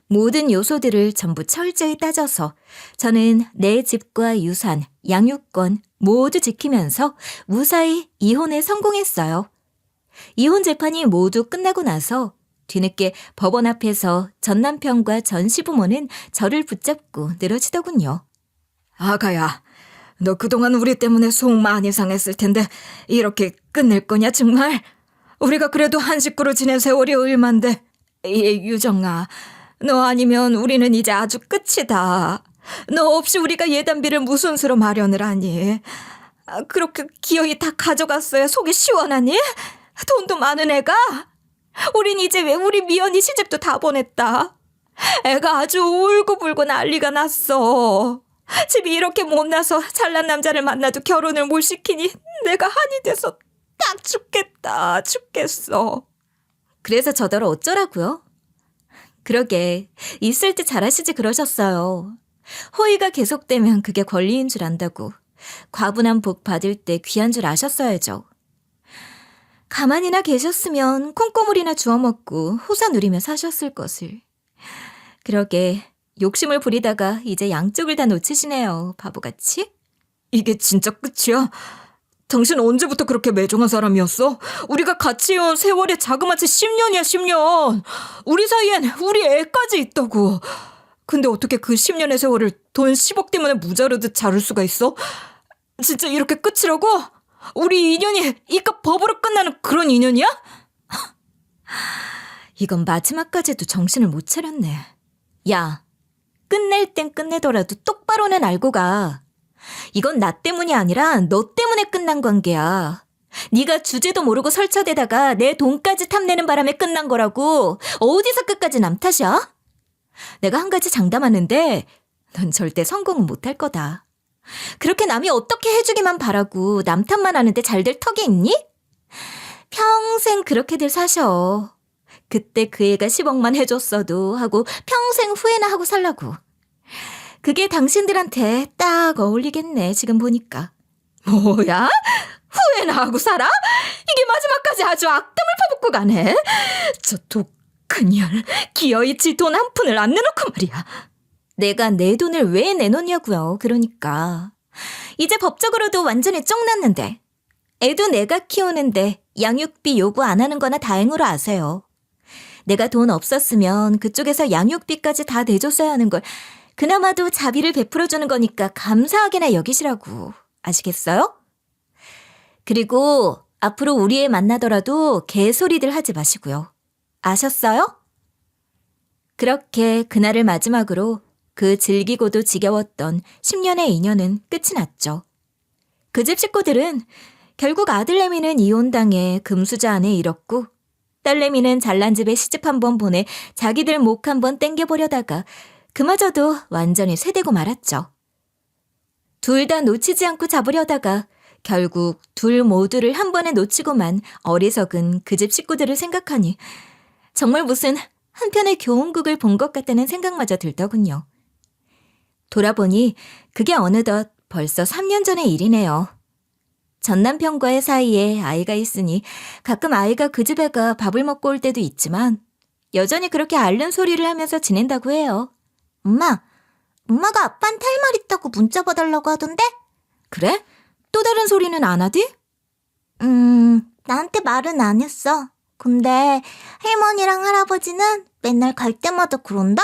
모든 요소들을 전부 철저히 따져서 저는 내 집과 유산, 양육권 모두 지키면서 무사히 이혼에 성공했어요. 이혼 재판이 모두 끝나고 나서 뒤늦게 법원 앞에서 전 남편과 전 시부모는 저를 붙잡고 늘어지더군요. 아가야, 너 그동안 우리 때문에 속 많이 상했을 텐데 이렇게 끝낼 거냐 정말? 우리가 그래도 한 식구로 지낸 세월이 얼만데. 유정아, 너 아니면 우리는 이제 아주 끝이다. 너 없이 우리가 예단비를 무슨 수로 마련을 하니? 그렇게 기어이 다 가져갔어야 속이 시원하니? 돈도 많은 애가? 우린 이제 왜 우리 미연이 시집도 다 보냈다. 애가 아주 울고불고 난리가 났어. 집이 이렇게 못나서 잘난 남자를 만나도 결혼을 못 시키니 내가 한이 돼서 딱 죽겠어. 그래서 저더러 어쩌라고요? 그러게 있을 때 잘하시지 그러셨어요. 호의가 계속되면 그게 권리인 줄 안다고. 과분한 복 받을 때 귀한 줄 아셨어야죠. 가만히나 계셨으면 콩고물이나 주워 먹고 호사 누리며 사셨을 것을. 그러게 욕심을 부리다가 이제 양쪽을 다 놓치시네요. 바보같이. 이게 진짜 끝이야? 당신 언제부터 그렇게 매정한 사람이었어? 우리가 같이 해온 세월이 자그마치 10년이야 10년. 우리 사이엔 우리 애까지 있다고. 근데 어떻게 그 10년의 세월을 돈 10억 때문에 무자르듯 자를 수가 있어? 진짜 이렇게 끝이라고? 우리 인연이 이깟 법으로 끝나는 그런 인연이야? 이건 마지막까지도 정신을 못 차렸네. 야, 끝낼 땐 끝내더라도 똑바로는 알고 가. 이건 나 때문이 아니라 너 때문에 끝난 관계야. 네가 주제도 모르고 설쳐대다가 내 돈까지 탐내는 바람에 끝난 거라고. 어디서 끝까지 남 탓이야? 내가 한 가지 장담하는데 넌 절대 성공은 못할 거다. 그렇게 남이 어떻게 해주기만 바라고 남 탓만 하는데 잘 될 턱이 있니? 평생 그렇게들 사셔. 그때 그 애가 10억만 해줬어도 하고 평생 후회나 하고 살라고. 그게 당신들한테 딱 어울리겠네, 지금 보니까. 뭐야? 후회나 하고 살아? 이게 마지막까지 아주 악담을 퍼붓고 가네. 저 독한 년, 기어이 지 돈 한 푼을 안 내놓고 말이야. 내가 내 돈을 왜 내놓냐고요, 그러니까. 이제 법적으로도 완전히 쫑났는데. 애도 내가 키우는데 양육비 요구 안 하는 거나 다행으로 아세요. 내가 돈 없었으면 그쪽에서 양육비까지 다 내줬어야 하는 걸 그나마도 자비를 베풀어주는 거니까 감사하게나 여기시라고. 아시겠어요? 그리고 앞으로 우리 애 만나더라도 개소리들 하지 마시고요. 아셨어요? 그렇게 그날을 마지막으로 그 즐기고도 지겨웠던 10년의 인연은 끝이 났죠. 그 집 식구들은 결국 아들내미는 이혼당해 금수저 안에 잃었고 딸내미는 잘난 집에 시집 한번 보내 자기들 목 한번 땡겨보려다가 그마저도 완전히 쇠되고 말았죠. 둘 다 놓치지 않고 잡으려다가 결국 둘 모두를 한 번에 놓치고만 어리석은 그 집 식구들을 생각하니 정말 무슨 한편의 교훈극을 본 것 같다는 생각마저 들더군요. 돌아보니 그게 어느덧 벌써 3년 전의 일이네요. 전 남편과의 사이에 아이가 있으니 가끔 아이가 그 집에 가 밥을 먹고 올 때도 있지만 여전히 그렇게 앓는 소리를 하면서 지낸다고 해요. 엄마가 아빠한테 할 말 있다고 문자 봐달라고 하던데? 그래? 또 다른 소리는 안 하디? 나한테 말은 안 했어. 근데 할머니랑 할아버지는 맨날 갈 때마다 그런다?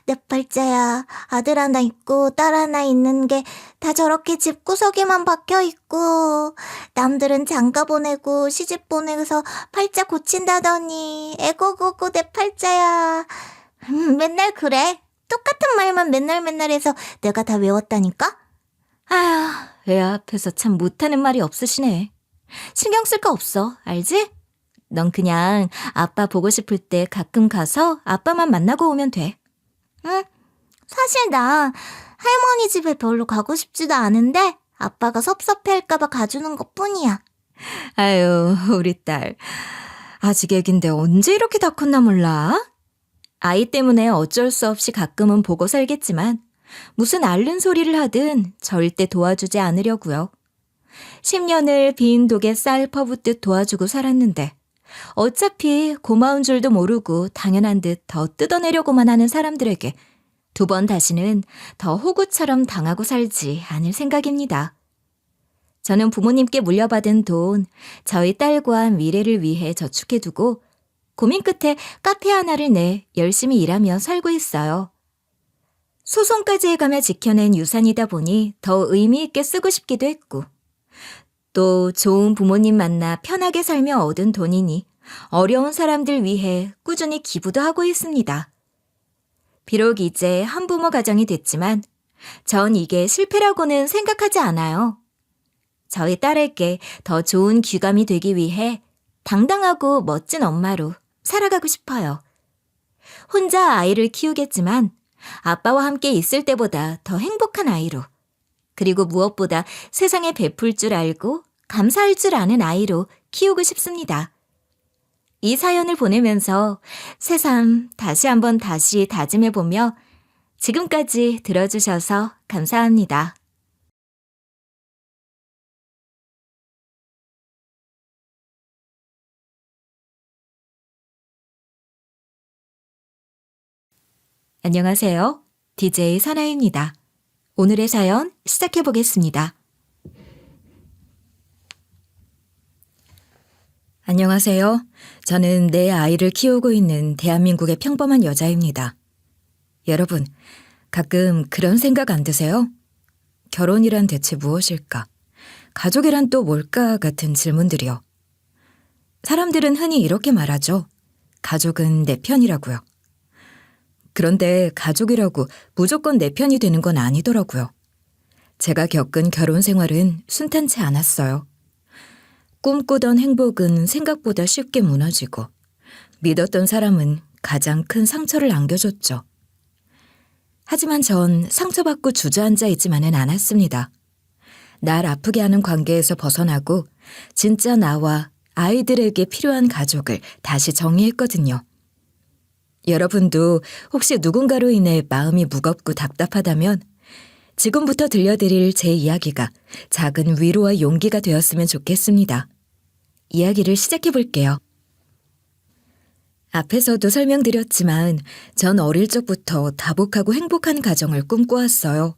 내 팔자야. 아들 하나 있고 딸 하나 있는 게 다 저렇게 집구석에만 박혀있고 남들은 장가 보내고 시집 보내서 팔자 고친다더니 에고고고 내 팔자야. 맨날 그래. 똑같은 말만 맨날 해서 내가 다 외웠다니까? 아휴, 애 앞에서 참 못하는 말이 없으시네. 신경 쓸 거 없어, 알지? 넌 그냥 아빠 보고 싶을 때 가끔 가서 아빠만 만나고 오면 돼. 응, 사실 나 할머니 집에 별로 가고 싶지도 않은데 아빠가 섭섭해할까 봐 가주는 것뿐이야. 아유, 우리 딸. 아직 애긴데 언제 이렇게 다 컸나 몰라? 아이 때문에 어쩔 수 없이 가끔은 보고 살겠지만 무슨 앓는 소리를 하든 절대 도와주지 않으려고요. 10년을 빈 독에 쌀 퍼붓듯 도와주고 살았는데 어차피 고마운 줄도 모르고 당연한 듯 더 뜯어내려고만 하는 사람들에게 두 번 다시는 더 호구처럼 당하고 살지 않을 생각입니다. 저는 부모님께 물려받은 돈, 저희 딸과 미래를 위해 저축해두고 고민 끝에 카페 하나를 내 열심히 일하며 살고 있어요. 소송까지 해가며 지켜낸 유산이다 보니 더 의미 있게 쓰고 싶기도 했고, 또 좋은 부모님 만나 편하게 살며 얻은 돈이니 어려운 사람들 위해 꾸준히 기부도 하고 있습니다. 비록 이제 한부모 가정이 됐지만 전 이게 실패라고는 생각하지 않아요. 저희 딸에게 더 좋은 귀감이 되기 위해 당당하고 멋진 엄마로 살아가고 싶어요. 혼자 아이를 키우겠지만 아빠와 함께 있을 때보다 더 행복한 아이로, 그리고 무엇보다 세상에 베풀 줄 알고 감사할 줄 아는 아이로 키우고 싶습니다. 이 사연을 보내면서 새삼 다시 한번 다짐해보며 지금까지 들어주셔서 감사합니다. 안녕하세요. DJ 선아입니다. 오늘의 사연 시작해보겠습니다. 안녕하세요. 저는 내 아이를 키우고 있는 대한민국의 평범한 여자입니다. 여러분, 가끔 그런 생각 안 드세요? 결혼이란 대체 무엇일까? 가족이란 또 뭘까? 같은 질문들이요. 사람들은 흔히 이렇게 말하죠. 가족은 내 편이라고요. 그런데 가족이라고 무조건 내 편이 되는 건 아니더라고요. 제가 겪은 결혼 생활은 순탄치 않았어요. 꿈꾸던 행복은 생각보다 쉽게 무너지고 믿었던 사람은 가장 큰 상처를 안겨줬죠. 하지만 전 상처받고 주저앉아 있지만은 않았습니다. 날 아프게 하는 관계에서 벗어나고 진짜 나와 아이들에게 필요한 가족을 다시 정의했거든요. 여러분도 혹시 누군가로 인해 마음이 무겁고 답답하다면 지금부터 들려드릴 제 이야기가 작은 위로와 용기가 되었으면 좋겠습니다. 이야기를 시작해 볼게요. 앞에서도 설명드렸지만 전 어릴 적부터 다복하고 행복한 가정을 꿈꿔왔어요.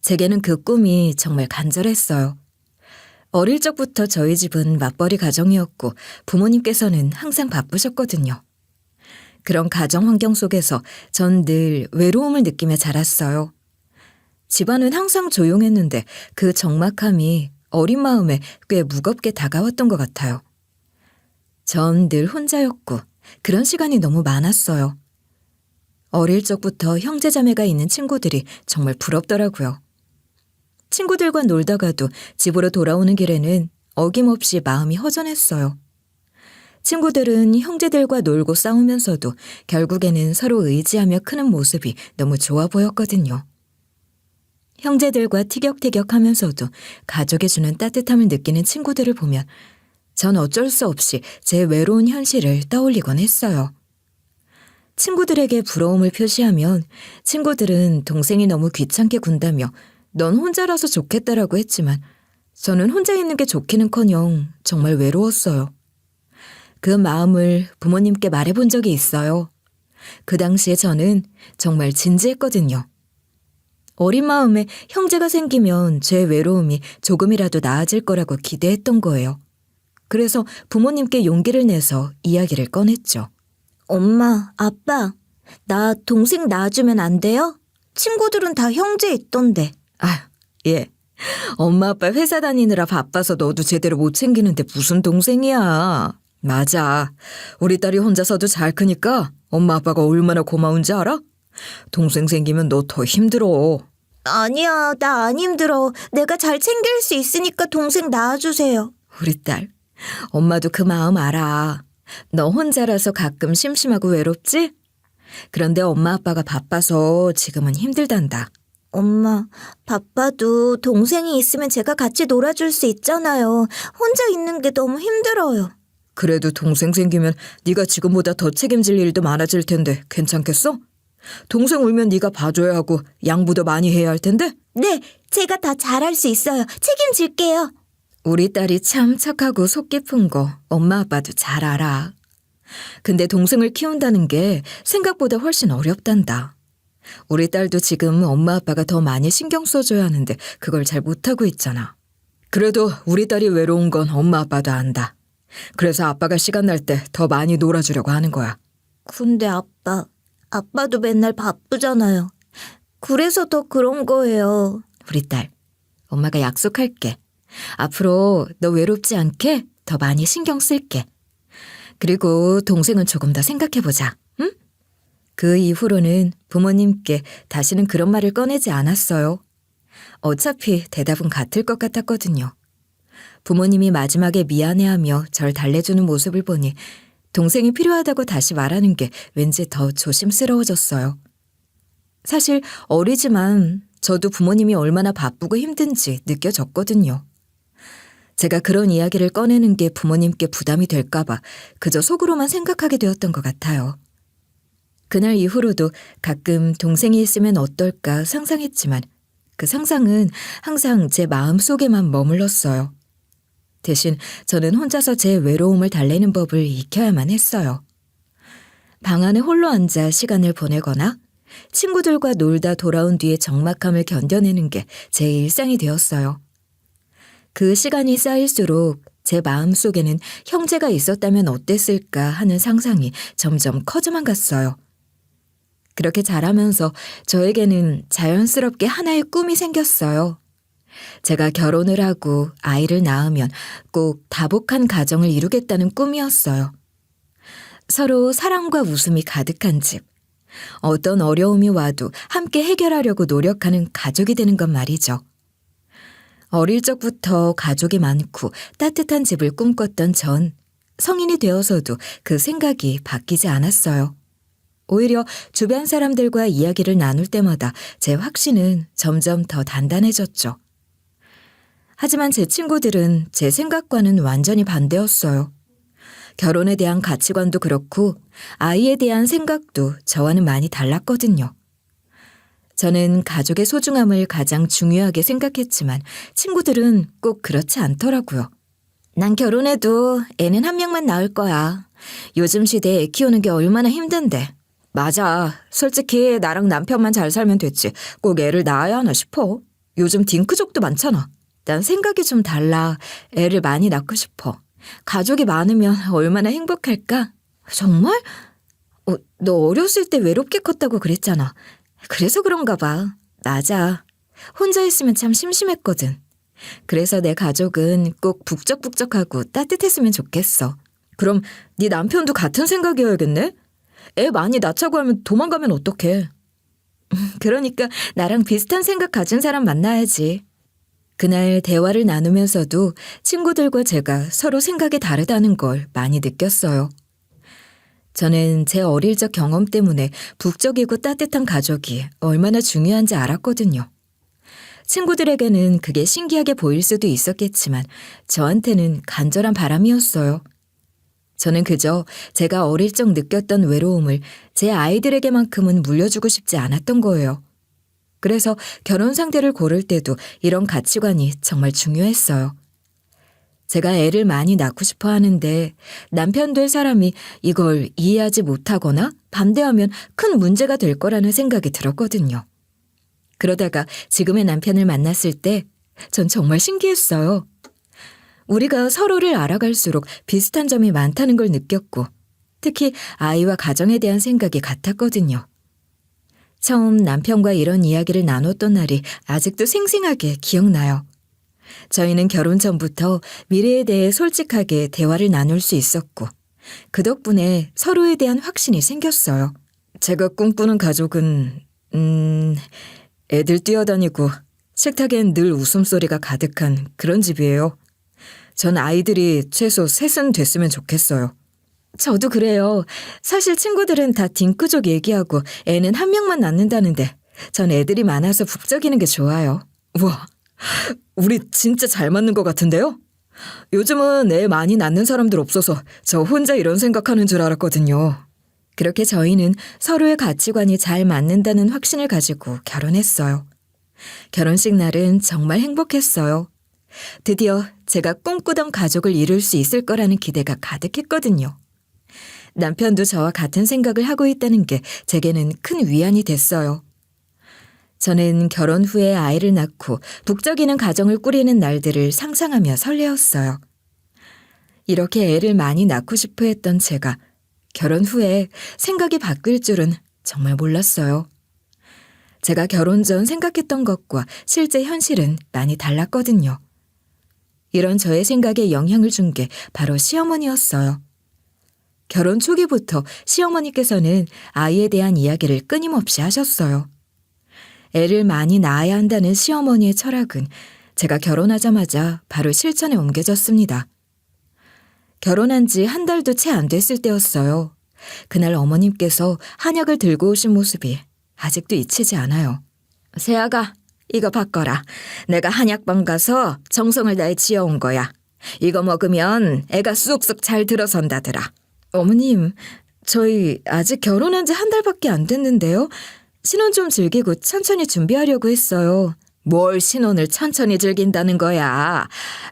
제게는 그 꿈이 정말 간절했어요. 어릴 적부터 저희 집은 맞벌이 가정이었고 부모님께서는 항상 바쁘셨거든요. 그런 가정 환경 속에서 전 늘 외로움을 느끼며 자랐어요. 집안은 항상 조용했는데 그 적막함이 어린 마음에 꽤 무겁게 다가왔던 것 같아요. 전 늘 혼자였고 그런 시간이 너무 많았어요. 어릴 적부터 형제자매가 있는 친구들이 정말 부럽더라고요. 친구들과 놀다가도 집으로 돌아오는 길에는 어김없이 마음이 허전했어요. 친구들은 형제들과 놀고 싸우면서도 결국에는 서로 의지하며 크는 모습이 너무 좋아 보였거든요. 형제들과 티격태격하면서도 가족이 주는 따뜻함을 느끼는 친구들을 보면 전 어쩔 수 없이 제 외로운 현실을 떠올리곤 했어요. 친구들에게 부러움을 표시하면 친구들은 동생이 너무 귀찮게 군다며 넌 혼자라서 좋겠다라고 했지만 저는 혼자 있는 게 좋기는커녕 정말 외로웠어요. 그 마음을 부모님께 말해본 적이 있어요. 그 당시에 저는 정말 진지했거든요. 어린 마음에 형제가 생기면 제 외로움이 조금이라도 나아질 거라고 기대했던 거예요. 그래서 부모님께 용기를 내서 이야기를 꺼냈죠. 엄마, 아빠, 나 동생 낳아주면 안 돼요? 친구들은 다 형제 있던데. 아, 예. 엄마 아빠 회사 다니느라 바빠서 너도 제대로 못 챙기는데 무슨 동생이야. 맞아. 우리 딸이 혼자서도 잘 크니까 엄마 아빠가 얼마나 고마운지 알아? 동생 생기면 너 더 힘들어. 아니야, 나 안 힘들어. 내가 잘 챙길 수 있으니까 동생 낳아주세요. 우리 딸, 엄마도 그 마음 알아. 너 혼자라서 가끔 심심하고 외롭지? 그런데 엄마 아빠가 바빠서 지금은 힘들단다. 엄마, 바빠도 동생이 있으면 제가 같이 놀아줄 수 있잖아요. 혼자 있는 게 너무 힘들어요. 그래도 동생 생기면 네가 지금보다 더 책임질 일도 많아질 텐데 괜찮겠어? 동생 울면 네가 봐줘야 하고 양보도 많이 해야 할 텐데? 네, 제가 다 잘할 수 있어요. 책임질게요. 우리 딸이 참 착하고 속 깊은 거 엄마 아빠도 잘 알아. 근데 동생을 키운다는 게 생각보다 훨씬 어렵단다. 우리 딸도 지금 엄마 아빠가 더 많이 신경 써줘야 하는데 그걸 잘 못하고 있잖아. 그래도 우리 딸이 외로운 건 엄마 아빠도 안다. 그래서 아빠가 시간 날 때 더 많이 놀아주려고 하는 거야. 근데 아빠도 맨날 바쁘잖아요. 그래서 더 그런 거예요. 우리 딸, 엄마가 약속할게. 앞으로 너 외롭지 않게 더 많이 신경 쓸게. 그리고 동생은 조금 더 생각해보자, 응? 그 이후로는 부모님께 다시는 그런 말을 꺼내지 않았어요. 어차피 대답은 같을 것 같았거든요. 부모님이 마지막에 미안해하며 절 달래주는 모습을 보니 동생이 필요하다고 다시 말하는 게 왠지 더 조심스러워졌어요. 사실 어리지만 저도 부모님이 얼마나 바쁘고 힘든지 느껴졌거든요. 제가 그런 이야기를 꺼내는 게 부모님께 부담이 될까봐 그저 속으로만 생각하게 되었던 것 같아요. 그날 이후로도 가끔 동생이 있으면 어떨까 상상했지만 그 상상은 항상 제 마음속에만 머물렀어요. 대신 저는 혼자서 제 외로움을 달래는 법을 익혀야만 했어요. 방 안에 홀로 앉아 시간을 보내거나 친구들과 놀다 돌아온 뒤에 적막함을 견뎌내는 게 제 일상이 되었어요. 그 시간이 쌓일수록 제 마음속에는 형제가 있었다면 어땠을까 하는 상상이 점점 커져만 갔어요. 그렇게 자라면서 저에게는 자연스럽게 하나의 꿈이 생겼어요. 제가 결혼을 하고 아이를 낳으면 꼭 다복한 가정을 이루겠다는 꿈이었어요. 서로 사랑과 웃음이 가득한 집. 어떤 어려움이 와도 함께 해결하려고 노력하는 가족이 되는 건 말이죠. 어릴 적부터 가족이 많고 따뜻한 집을 꿈꿨던 전 성인이 되어서도 그 생각이 바뀌지 않았어요. 오히려 주변 사람들과 이야기를 나눌 때마다 제 확신은 점점 더 단단해졌죠. 하지만 제 친구들은 제 생각과는 완전히 반대였어요. 결혼에 대한 가치관도 그렇고 아이에 대한 생각도 저와는 많이 달랐거든요. 저는 가족의 소중함을 가장 중요하게 생각했지만 친구들은 꼭 그렇지 않더라고요. 난 결혼해도 애는 한 명만 낳을 거야. 요즘 시대에 애 키우는 게 얼마나 힘든데. 맞아. 솔직히 나랑 남편만 잘 살면 됐지. 꼭 애를 낳아야 하나 싶어. 요즘 딩크족도 많잖아. 난 생각이 좀 달라. 애를 많이 낳고 싶어. 가족이 많으면 얼마나 행복할까? 정말? 너 어렸을 때 외롭게 컸다고 그랬잖아. 그래서 그런가 봐. 맞아. 혼자 있으면 참 심심했거든. 그래서 내 가족은 꼭 북적북적하고 따뜻했으면 좋겠어. 그럼 네 남편도 같은 생각이어야겠네? 애 많이 낳자고 하면 도망가면 어떡해? 그러니까 나랑 비슷한 생각 가진 사람 만나야지. 그날 대화를 나누면서도 친구들과 제가 서로 생각이 다르다는 걸 많이 느꼈어요. 저는 제 어릴 적 경험 때문에 북적이고 따뜻한 가족이 얼마나 중요한지 알았거든요. 친구들에게는 그게 신기하게 보일 수도 있었겠지만 저한테는 간절한 바람이었어요. 저는 그저 제가 어릴 적 느꼈던 외로움을 제 아이들에게만큼은 물려주고 싶지 않았던 거예요. 그래서 결혼 상대를 고를 때도 이런 가치관이 정말 중요했어요. 제가 애를 많이 낳고 싶어 하는데 남편 될 사람이 이걸 이해하지 못하거나 반대하면 큰 문제가 될 거라는 생각이 들었거든요. 그러다가 지금의 남편을 만났을 때 전 정말 신기했어요. 우리가 서로를 알아갈수록 비슷한 점이 많다는 걸 느꼈고 특히 아이와 가정에 대한 생각이 같았거든요. 처음 남편과 이런 이야기를 나눴던 날이 아직도 생생하게 기억나요. 저희는 결혼 전부터 미래에 대해 솔직하게 대화를 나눌 수 있었고 그 덕분에 서로에 대한 확신이 생겼어요. 제가 꿈꾸는 가족은 애들 뛰어다니고 식탁엔 늘 웃음소리가 가득한 그런 집이에요. 전 아이들이 최소 3은 됐으면 좋겠어요. 저도 그래요. 사실 친구들은 다 딩크족 얘기하고 애는 한 명만 낳는다는데 전 애들이 많아서 북적이는 게 좋아요. 우와, 우리 진짜 잘 맞는 것 같은데요? 요즘은 애 많이 낳는 사람들 없어서 저 혼자 이런 생각하는 줄 알았거든요. 그렇게 저희는 서로의 가치관이 잘 맞는다는 확신을 가지고 결혼했어요. 결혼식 날은 정말 행복했어요. 드디어 제가 꿈꾸던 가족을 이룰 수 있을 거라는 기대가 가득했거든요. 남편도 저와 같은 생각을 하고 있다는 게 제게는 큰 위안이 됐어요. 저는 결혼 후에 아이를 낳고 북적이는 가정을 꾸리는 날들을 상상하며 설레었어요. 이렇게 애를 많이 낳고 싶어 했던 제가 결혼 후에 생각이 바뀔 줄은 정말 몰랐어요. 제가 결혼 전 생각했던 것과 실제 현실은 많이 달랐거든요. 이런 저의 생각에 영향을 준 게 바로 시어머니였어요. 결혼 초기부터 시어머니께서는 아이에 대한 이야기를 끊임없이 하셨어요. 애를 많이 낳아야 한다는 시어머니의 철학은 제가 결혼하자마자 바로 실천에 옮겨졌습니다. 결혼한 지 한 달도 채 안 됐을 때였어요. 그날 어머님께서 한약을 들고 오신 모습이 아직도 잊히지 않아요. 세아가 이거 바꿔라. 내가 한약방 가서 정성을 다해 지어온 거야. 이거 먹으면 애가 쑥쑥 잘 들어선다더라. 어머님, 저희 아직 결혼한 지 한 달밖에 안 됐는데요. 신혼 좀 즐기고 천천히 준비하려고 했어요. 뭘 신혼을 천천히 즐긴다는 거야.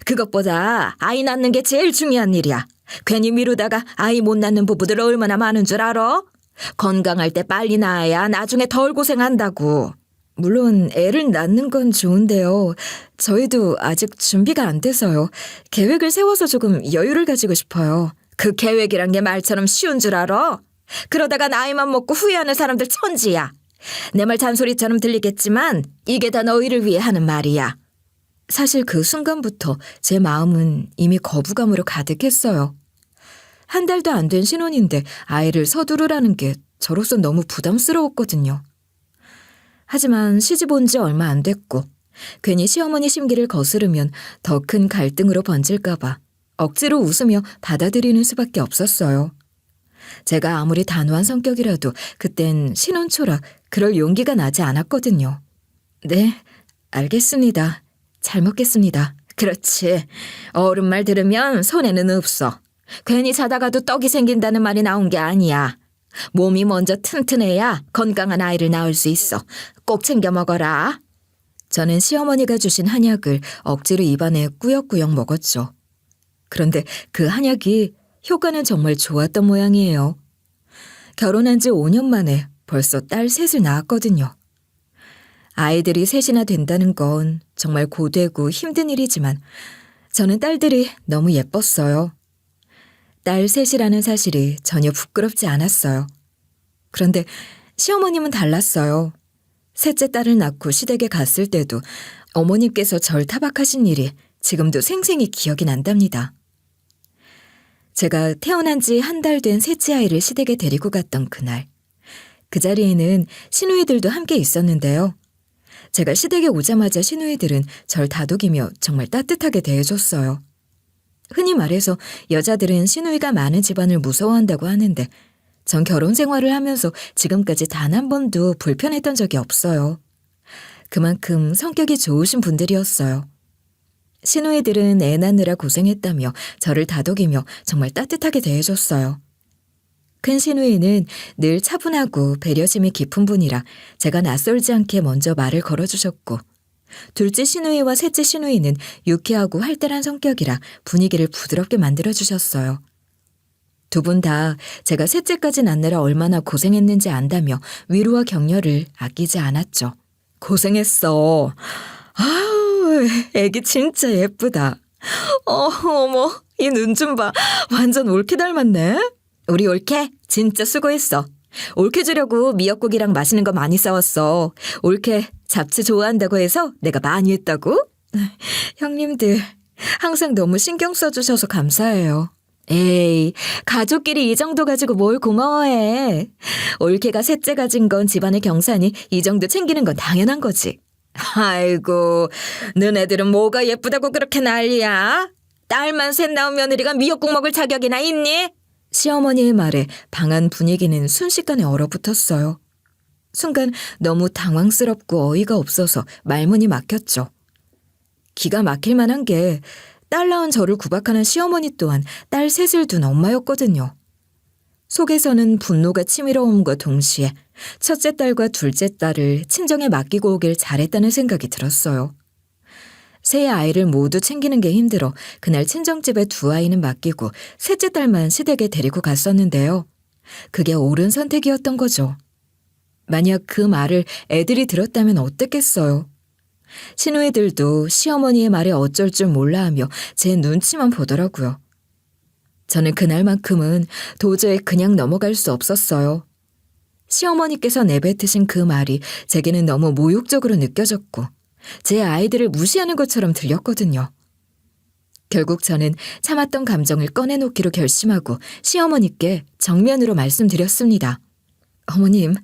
그것보다 아이 낳는 게 제일 중요한 일이야. 괜히 미루다가 아이 못 낳는 부부들 얼마나 많은 줄 알아? 건강할 때 빨리 낳아야 나중에 덜 고생한다고. 물론 애를 낳는 건 좋은데요. 저희도 아직 준비가 안 돼서요. 계획을 세워서 조금 여유를 가지고 싶어요. 그 계획이란 게 말처럼 쉬운 줄 알아? 그러다가 나이만 먹고 후회하는 사람들 천지야. 내 말 잔소리처럼 들리겠지만 이게 다 너희를 위해 하는 말이야. 사실 그 순간부터 제 마음은 이미 거부감으로 가득했어요. 한 달도 안 된 신혼인데 아이를 서두르라는 게 저로선 너무 부담스러웠거든요. 하지만 시집 온 지 얼마 안 됐고 괜히 시어머니 심기를 거스르면 더 큰 갈등으로 번질까 봐 억지로 웃으며 받아들이는 수밖에 없었어요. 제가 아무리 단호한 성격이라도 그땐 신혼 초라 그럴 용기가 나지 않았거든요. 네, 알겠습니다. 잘 먹겠습니다. 그렇지. 어른 말 들으면 손해는 없어. 괜히 자다가도 떡이 생긴다는 말이 나온 게 아니야. 몸이 먼저 튼튼해야 건강한 아이를 낳을 수 있어. 꼭 챙겨 먹어라. 저는 시어머니가 주신 한약을 억지로 입안에 꾸역꾸역 먹었죠. 그런데 그 한약이 효과는 정말 좋았던 모양이에요. 결혼한 지 5년 만에 벌써 딸 셋을 낳았거든요. 아이들이 셋이나 된다는 건 정말 고되고 힘든 일이지만 저는 딸들이 너무 예뻤어요. 딸 셋이라는 사실이 전혀 부끄럽지 않았어요. 그런데 시어머님은 달랐어요. 셋째 딸을 낳고 시댁에 갔을 때도 어머님께서 절 타박하신 일이 지금도 생생히 기억이 난답니다. 제가 태어난 지 한 달 된 셋째 아이를 시댁에 데리고 갔던 그날. 그 자리에는 시누이들도 함께 있었는데요. 제가 시댁에 오자마자 시누이들은 절 다독이며 정말 따뜻하게 대해줬어요. 흔히 말해서 여자들은 시누이가 많은 집안을 무서워한다고 하는데 전 결혼 생활을 하면서 지금까지 단 한 번도 불편했던 적이 없어요. 그만큼 성격이 좋으신 분들이었어요. 시누이들은 애 낳느라 고생했다며 저를 다독이며 정말 따뜻하게 대해줬어요. 큰 시누이는 늘 차분하고 배려심이 깊은 분이라 제가 낯설지 않게 먼저 말을 걸어주셨고 둘째 시누이와 셋째 시누이는 유쾌하고 활달한 성격이라 분위기를 부드럽게 만들어주셨어요. 두 분 다 제가 셋째까지 낳느라 얼마나 고생했는지 안다며 위로와 격려를 아끼지 않았죠. 고생했어. 아우, 애기 진짜 예쁘다. 어머, 이 눈 좀 봐. 완전 올케 닮았네. 우리 올케 진짜 수고했어. 올케 주려고 미역국이랑 맛있는 거 많이 싸웠어. 올케 잡채 좋아한다고 해서 내가 많이 했다고? 형님들 항상 너무 신경 써주셔서 감사해요. 에이, 가족끼리 이 정도 가지고 뭘 고마워해. 올케가 셋째 가진 건 집안의 경사니 이 정도 챙기는 건 당연한 거지. 아이고, 너네들은 뭐가 예쁘다고 그렇게 난리야? 딸만 셋 낳은 며느리가 미역국 먹을 자격이나 있니? 시어머니의 말에 방안 분위기는 순식간에 얼어붙었어요. 순간 너무 당황스럽고 어이가 없어서 말문이 막혔죠. 기가 막힐 만한 게 딸 낳은 저를 구박하는 시어머니 또한 딸 셋을 둔 엄마였거든요. 속에서는 분노가 치밀어옴과 동시에 첫째 딸과 둘째 딸을 친정에 맡기고 오길 잘했다는 생각이 들었어요. 세 아이를 모두 챙기는 게 힘들어 그날 친정집에 두 아이는 맡기고 셋째 딸만 시댁에 데리고 갔었는데요. 그게 옳은 선택이었던 거죠. 만약 그 말을 애들이 들었다면 어땠겠어요. 시누이들도 시어머니의 말에 어쩔 줄 몰라 하며 제 눈치만 보더라고요. 저는 그날만큼은 도저히 그냥 넘어갈 수 없었어요. 시어머니께서 내뱉으신 그 말이 제게는 너무 모욕적으로 느껴졌고 제 아이들을 무시하는 것처럼 들렸거든요. 결국 저는 참았던 감정을 꺼내놓기로 결심하고 시어머니께 정면으로 말씀드렸습니다. 어머님,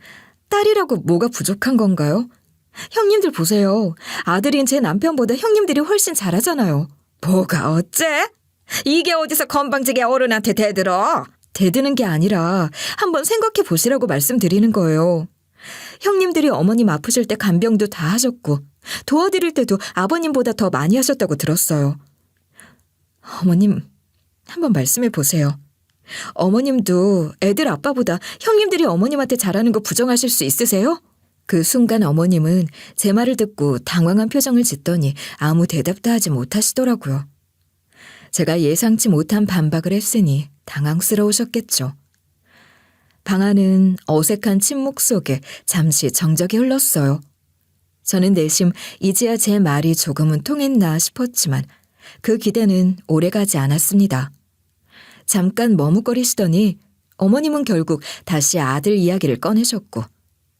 딸이라고 뭐가 부족한 건가요? 형님들 보세요. 아들인 제 남편보다 형님들이 훨씬 잘하잖아요. 뭐가 어째? 이게 어디서 건방지게 어른한테 대들어? 대드는 게 아니라 한번 생각해 보시라고 말씀드리는 거예요. 형님들이 어머님 아프실 때 간병도 다 하셨고 도와드릴 때도 아버님보다 더 많이 하셨다고 들었어요. 어머님, 한번 말씀해 보세요. 어머님도 애들 아빠보다 형님들이 어머님한테 잘하는 거 부정하실 수 있으세요? 그 순간 어머님은 제 말을 듣고 당황한 표정을 짓더니 아무 대답도 하지 못하시더라고요. 제가 예상치 못한 반박을 했으니 당황스러우셨겠죠. 방 안은 어색한 침묵 속에 잠시 정적이 흘렀어요. 저는 내심 이제야 제 말이 조금은 통했나 싶었지만 그 기대는 오래가지 않았습니다. 잠깐 머뭇거리시더니 어머님은 결국 다시 아들 이야기를 꺼내셨고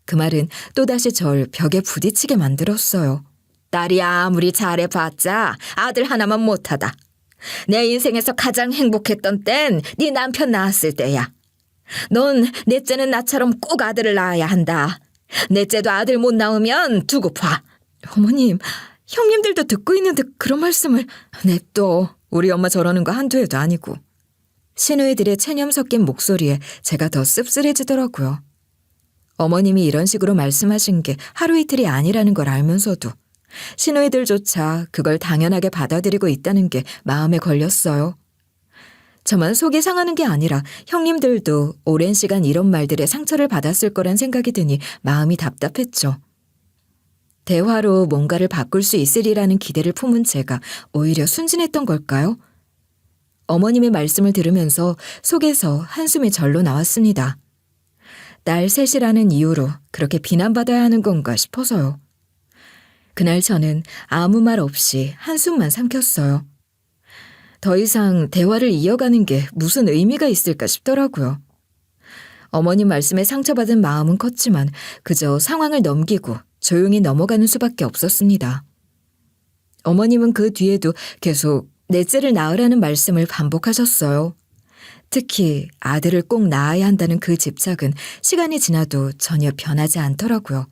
그 말은 또다시 절 벽에 부딪히게 만들었어요. 딸이 아무리 잘해봤자 아들 하나만 못하다. 내 인생에서 가장 행복했던 땐 네 남편 낳았을 때야. 넌 넷째는 나처럼 꼭 아들을 낳아야 한다. 넷째도 아들 못 낳으면 두고 봐. 어머님, 형님들도 듣고 있는데 그런 말씀을. 냅둬. 우리 엄마 저러는 거 한두 해도 아니고. 시누이들의 체념 섞인 목소리에 제가 더 씁쓸해지더라고요. 어머님이 이런 식으로 말씀하신 게 하루 이틀이 아니라는 걸 알면서도 시누이들조차 그걸 당연하게 받아들이고 있다는 게 마음에 걸렸어요. 저만 속이 상하는 게 아니라 형님들도 오랜 시간 이런 말들에 상처를 받았을 거란 생각이 드니 마음이 답답했죠. 대화로 뭔가를 바꿀 수 있으리라는 기대를 품은 제가 오히려 순진했던 걸까요? 어머님의 말씀을 들으면서 속에서 한숨이 절로 나왔습니다. 딸 셋이라는 이유로 그렇게 비난받아야 하는 건가 싶어서요. 그날 저는 아무 말 없이 한숨만 삼켰어요. 더 이상 대화를 이어가는 게 무슨 의미가 있을까 싶더라고요. 어머님 말씀에 상처받은 마음은 컸지만 그저 상황을 넘기고 조용히 넘어가는 수밖에 없었습니다. 어머님은 그 뒤에도 계속 넷째를 낳으라는 말씀을 반복하셨어요. 특히 아들을 꼭 낳아야 한다는 그 집착은 시간이 지나도 전혀 변하지 않더라고요.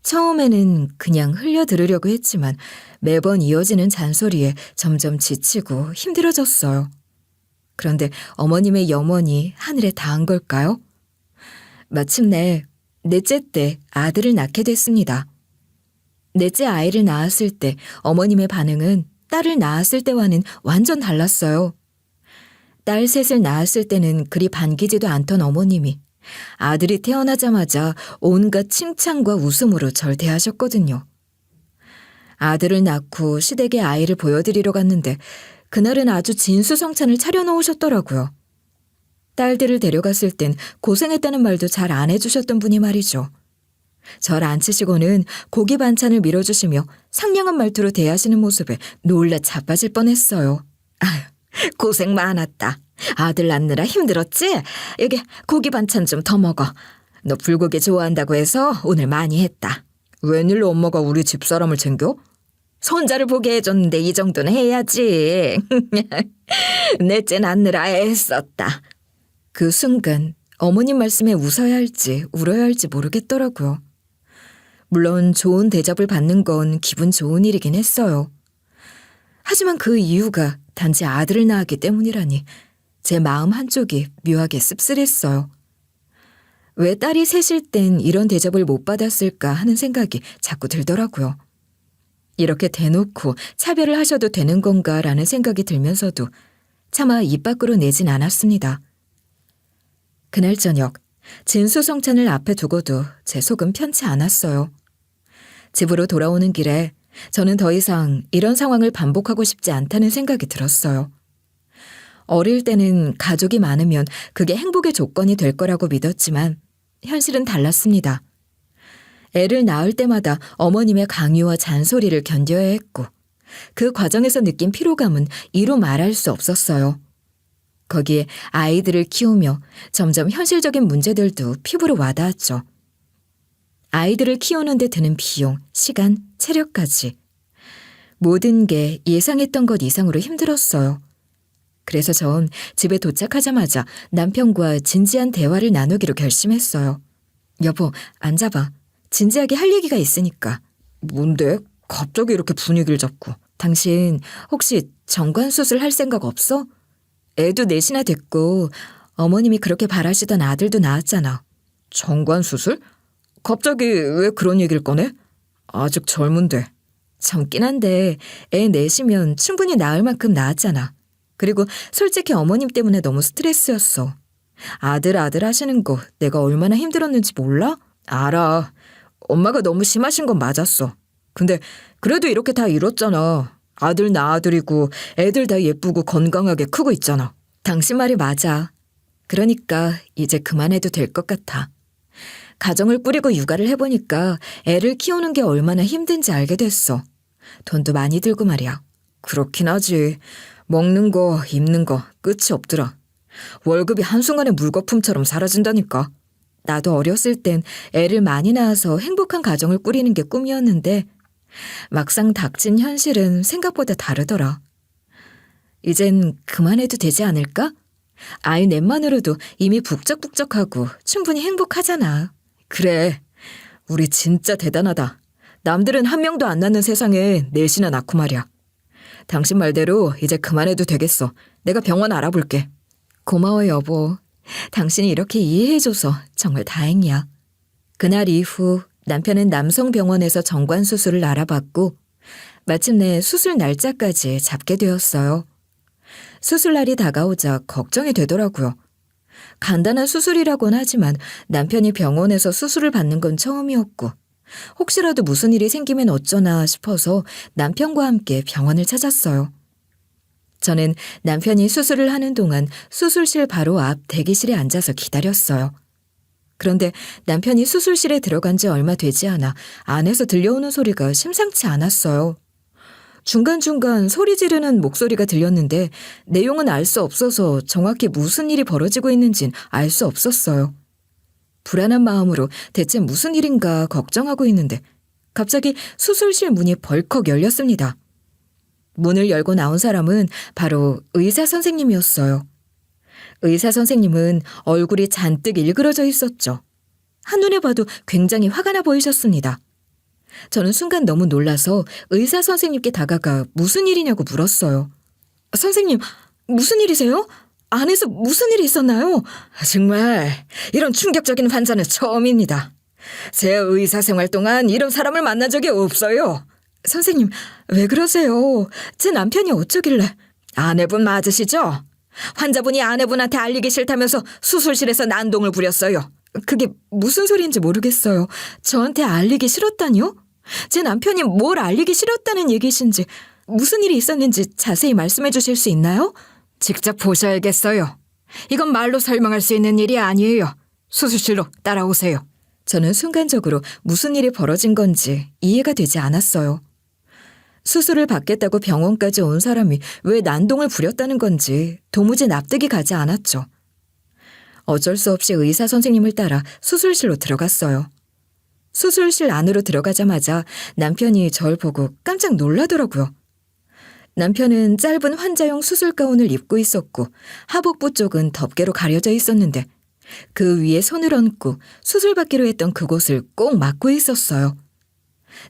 처음에는 그냥 흘려들으려고 했지만 매번 이어지는 잔소리에 점점 지치고 힘들어졌어요. 그런데 어머님의 염원이 하늘에 닿은 걸까요? 마침내 넷째 때 아들을 낳게 됐습니다. 넷째 아이를 낳았을 때 어머님의 반응은 딸을 낳았을 때와는 완전 달랐어요. 딸 셋을 낳았을 때는 그리 반기지도 않던 어머님이 아들이 태어나자마자 온갖 칭찬과 웃음으로 절 대하셨거든요. 아들을 낳고 시댁에 아이를 보여드리러 갔는데 그날은 아주 진수성찬을 차려놓으셨더라고요. 딸들을 데려갔을 땐 고생했다는 말도 잘 안 해주셨던 분이 말이죠. 절 앉히시고는 고기 반찬을 밀어주시며 상냥한 말투로 대하시는 모습에 놀라 자빠질 뻔했어요. 아휴, 고생 많았다. 아들 낳느라 힘들었지? 여기 고기 반찬 좀 더 먹어. 너 불고기 좋아한다고 해서 오늘 많이 했다. 웬일로 엄마가 우리 집사람을 챙겨? 손자를 보게 해줬는데 이 정도는 해야지. 넷째 낳느라 애썼다. 그 순간 어머님 말씀에 웃어야 할지 울어야 할지 모르겠더라고요. 물론 좋은 대접을 받는 건 기분 좋은 일이긴 했어요. 하지만 그 이유가 단지 아들을 낳았기 때문이라니 제 마음 한쪽이 묘하게 씁쓸했어요. 왜 딸이 셋일 땐 이런 대접을 못 받았을까 하는 생각이 자꾸 들더라고요. 이렇게 대놓고 차별을 하셔도 되는 건가라는 생각이 들면서도 차마 입 밖으로 내진 않았습니다. 그날 저녁 진수성찬을 앞에 두고도 제 속은 편치 않았어요. 집으로 돌아오는 길에 저는 더 이상 이런 상황을 반복하고 싶지 않다는 생각이 들었어요. 어릴 때는 가족이 많으면 그게 행복의 조건이 될 거라고 믿었지만 현실은 달랐습니다. 애를 낳을 때마다 어머님의 강요와 잔소리를 견뎌야 했고 그 과정에서 느낀 피로감은 이루 말할 수 없었어요. 거기에 아이들을 키우며 점점 현실적인 문제들도 피부로 와닿았죠. 아이들을 키우는 데 드는 비용, 시간, 체력까지. 모든 게 예상했던 것 이상으로 힘들었어요. 그래서 전 집에 도착하자마자 남편과 진지한 대화를 나누기로 결심했어요. 여보, 앉아봐. 진지하게 할 얘기가 있으니까. 뭔데? 갑자기 이렇게 분위기를 잡고. 당신 혹시 정관수술 할 생각 없어? 애도 넷이나 됐고 어머님이 그렇게 바라시던 아들도 낳았잖아. 정관수술? 갑자기 왜 그런 얘기를 꺼내? 아직 젊은데. 젊긴 한데 애 넷이면 충분히 낳을 만큼 낳았잖아. 그리고 솔직히 어머님 때문에 너무 스트레스였어. 아들 하시는 거 내가 얼마나 힘들었는지 몰라? 알아. 엄마가 너무 심하신 건 맞았어. 근데 그래도 이렇게 다 이뤘잖아. 아들 나 아들이고 애들 다 예쁘고 건강하게 크고 있잖아. 당신 말이 맞아. 그러니까 이제 그만해도 될 것 같아. 가정을 꾸리고 육아를 해보니까 애를 키우는 게 얼마나 힘든지 알게 됐어. 돈도 많이 들고 말이야. 그렇긴 하지. 먹는 거, 입는 거 끝이 없더라. 월급이 한순간에 물거품처럼 사라진다니까. 나도 어렸을 땐 애를 많이 낳아서 행복한 가정을 꾸리는 게 꿈이었는데 막상 닥친 현실은 생각보다 다르더라. 이젠 그만해도 되지 않을까? 아이 넷만으로도 이미 북적북적하고 충분히 행복하잖아. 그래, 우리 진짜 대단하다. 남들은 한 명도 안 낳는 세상에 넷이나 낳고 말이야. 당신 말대로 이제 그만해도 되겠어. 내가 병원 알아볼게. 고마워 여보. 당신이 이렇게 이해해줘서 정말 다행이야. 그날 이후 남편은 남성병원에서 정관수술을 알아봤고 마침내 수술 날짜까지 잡게 되었어요. 수술날이 다가오자 걱정이 되더라고요. 간단한 수술이라고는 하지만 남편이 병원에서 수술을 받는 건 처음이었고 혹시라도 무슨 일이 생기면 어쩌나 싶어서 남편과 함께 병원을 찾았어요. 저는 남편이 수술을 하는 동안 수술실 바로 앞 대기실에 앉아서 기다렸어요. 그런데 남편이 수술실에 들어간 지 얼마 되지 않아 안에서 들려오는 소리가 심상치 않았어요. 중간중간 소리 지르는 목소리가 들렸는데 내용은 알 수 없어서 정확히 무슨 일이 벌어지고 있는진 알 수 없었어요. 불안한 마음으로 대체 무슨 일인가 걱정하고 있는데 갑자기 수술실 문이 벌컥 열렸습니다. 문을 열고 나온 사람은 바로 의사 선생님이었어요. 의사 선생님은 얼굴이 잔뜩 일그러져 있었죠. 한눈에 봐도 굉장히 화가 나 보이셨습니다. 저는 순간 너무 놀라서 의사 선생님께 다가가 무슨 일이냐고 물었어요. 선생님, 무슨 일이세요? 안에서 무슨 일이 있었나요? 정말 이런 충격적인 환자는 처음입니다. 제 의사 생활 동안 이런 사람을 만난 적이 없어요. 선생님, 왜 그러세요? 제 남편이 어쩌길래? 아내분 맞으시죠? 환자분이 아내분한테 알리기 싫다면서 수술실에서 난동을 부렸어요. 그게 무슨 소리인지 모르겠어요. 저한테 알리기 싫었다니요? 제 남편이 뭘 알리기 싫었다는 얘기신지 무슨 일이 있었는지 자세히 말씀해 주실 수 있나요? 직접 보셔야겠어요. 이건 말로 설명할 수 있는 일이 아니에요. 수술실로 따라오세요. 저는 순간적으로 무슨 일이 벌어진 건지 이해가 되지 않았어요. 수술을 받겠다고 병원까지 온 사람이 왜 난동을 부렸다는 건지 도무지 납득이 가지 않았죠. 어쩔 수 없이 의사 선생님을 따라 수술실로 들어갔어요. 수술실 안으로 들어가자마자 남편이 절 보고 깜짝 놀라더라고요. 남편은 짧은 환자용 수술 가운을 입고 있었고 하복부 쪽은 덮개로 가려져 있었는데 그 위에 손을 얹고 수술받기로 했던 그곳을 꼭 막고 있었어요.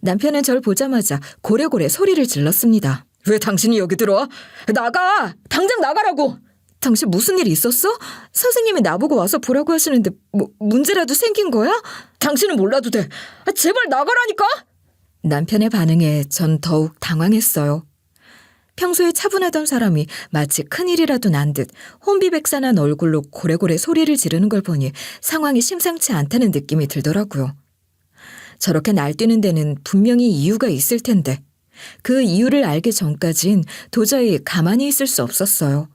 남편은 절 보자마자 고래고래 소리를 질렀습니다. 왜 당신이 여기 들어와? 나가! 당장 나가라고! 당신 무슨 일 있었어? 선생님이 나보고 와서 보라고 하시는데 문제라도 생긴 거야? 당신은 몰라도 돼. 제발 나가라니까! 남편의 반응에 전 더욱 당황했어요. 평소에 차분하던 사람이 마치 큰일이라도 난 듯 혼비백산한 얼굴로 고래고래 소리를 지르는 걸 보니 상황이 심상치 않다는 느낌이 들더라고요. 저렇게 날뛰는 데는 분명히 이유가 있을 텐데 그 이유를 알기 전까진 도저히 가만히 있을 수 없었어요.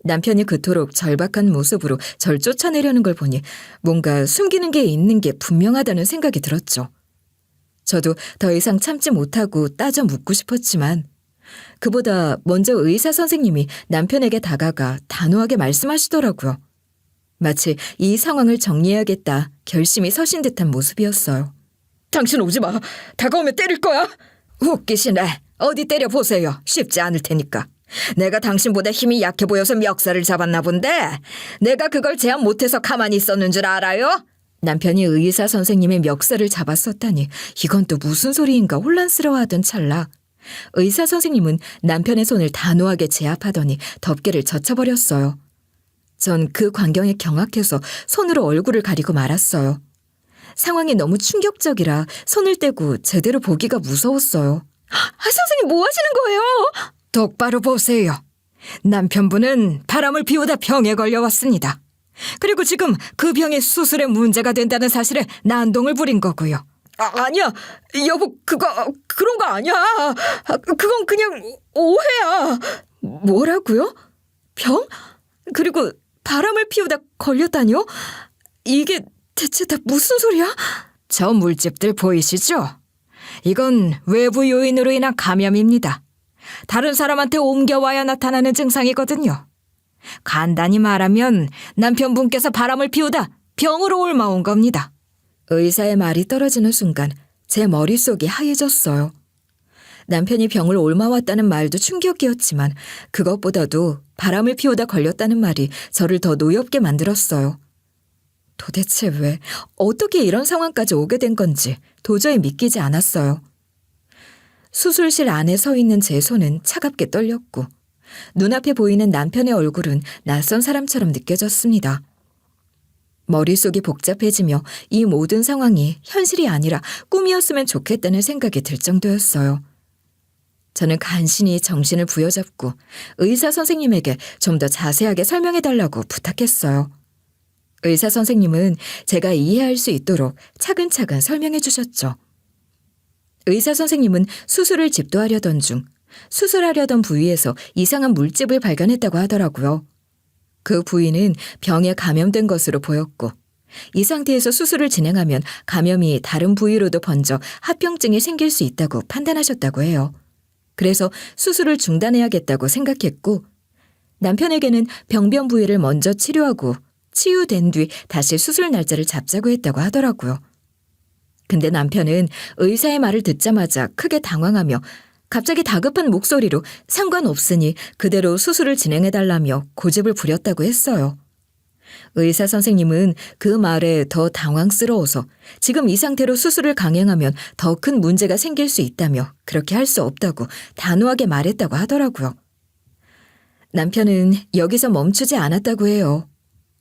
남편이 그토록 절박한 모습으로 절 쫓아내려는 걸 보니 뭔가 숨기는 게 있는 게 분명하다는 생각이 들었죠. 저도 더 이상 참지 못하고 따져 묻고 싶었지만 그보다 먼저 의사 선생님이 남편에게 다가가 단호하게 말씀하시더라고요. 마치 이 상황을 정리해야겠다 결심이 서신 듯한 모습이었어요. 당신 오지 마. 다가오면 때릴 거야. 웃기시네. 어디 때려보세요. 쉽지 않을 테니까. 내가 당신보다 힘이 약해 보여서 멱살을 잡았나 본데 내가 그걸 제압 못해서 가만히 있었는 줄 알아요? 남편이 의사 선생님의 멱살을 잡았었다니 이건 또 무슨 소리인가 혼란스러워하던 찰나 의사 선생님은 남편의 손을 단호하게 제압하더니 덮개를 젖혀버렸어요. 전 그 광경에 경악해서 손으로 얼굴을 가리고 말았어요. 상황이 너무 충격적이라 손을 떼고 제대로 보기가 무서웠어요. 선생님 뭐 하시는 거예요? 똑바로 보세요. 남편분은 바람을 피우다 병에 걸려왔습니다. 그리고 지금 그 병이 수술에 문제가 된다는 사실에 난동을 부린 거고요. 아니야. 여보, 그런 거 아니야. 그건 그냥 오해야. 뭐라고요? 병? 그리고 바람을 피우다 걸렸다니요? 이게 대체 다 무슨 소리야? 저 물집들 보이시죠? 이건 외부 요인으로 인한 감염입니다. 다른 사람한테 옮겨와야 나타나는 증상이거든요. 간단히 말하면 남편분께서 바람을 피우다 병으로 옮아온 겁니다. 의사의 말이 떨어지는 순간 제 머릿속이 하얘졌어요. 남편이 병을 옮아왔다는 말도 충격이었지만 그것보다도 바람을 피우다 걸렸다는 말이 저를 더 노엽게 만들었어요. 도대체 왜, 어떻게 이런 상황까지 오게 된 건지 도저히 믿기지 않았어요. 수술실 안에 서 있는 제 손은 차갑게 떨렸고 눈앞에 보이는 남편의 얼굴은 낯선 사람처럼 느껴졌습니다. 머릿속이 복잡해지며 이 모든 상황이 현실이 아니라 꿈이었으면 좋겠다는 생각이 들 정도였어요. 저는 간신히 정신을 부여잡고 의사 선생님에게 좀 더 자세하게 설명해달라고 부탁했어요. 의사 선생님은 제가 이해할 수 있도록 차근차근 설명해 주셨죠. 의사 선생님은 수술을 집도하려던 중 수술하려던 부위에서 이상한 물집을 발견했다고 하더라고요. 그 부위는 병에 감염된 것으로 보였고 이 상태에서 수술을 진행하면 감염이 다른 부위로도 번져 합병증이 생길 수 있다고 판단하셨다고 해요. 그래서 수술을 중단해야겠다고 생각했고 남편에게는 병변 부위를 먼저 치료하고 치유된 뒤 다시 수술 날짜를 잡자고 했다고 하더라고요. 근데 남편은 의사의 말을 듣자마자 크게 당황하며 갑자기 다급한 목소리로 상관없으니 그대로 수술을 진행해달라며 고집을 부렸다고 했어요. 의사 선생님은 그 말에 더 당황스러워서 지금 이 상태로 수술을 강행하면 더 큰 문제가 생길 수 있다며 그렇게 할 수 없다고 단호하게 말했다고 하더라고요. 남편은 여기서 멈추지 않았다고 해요.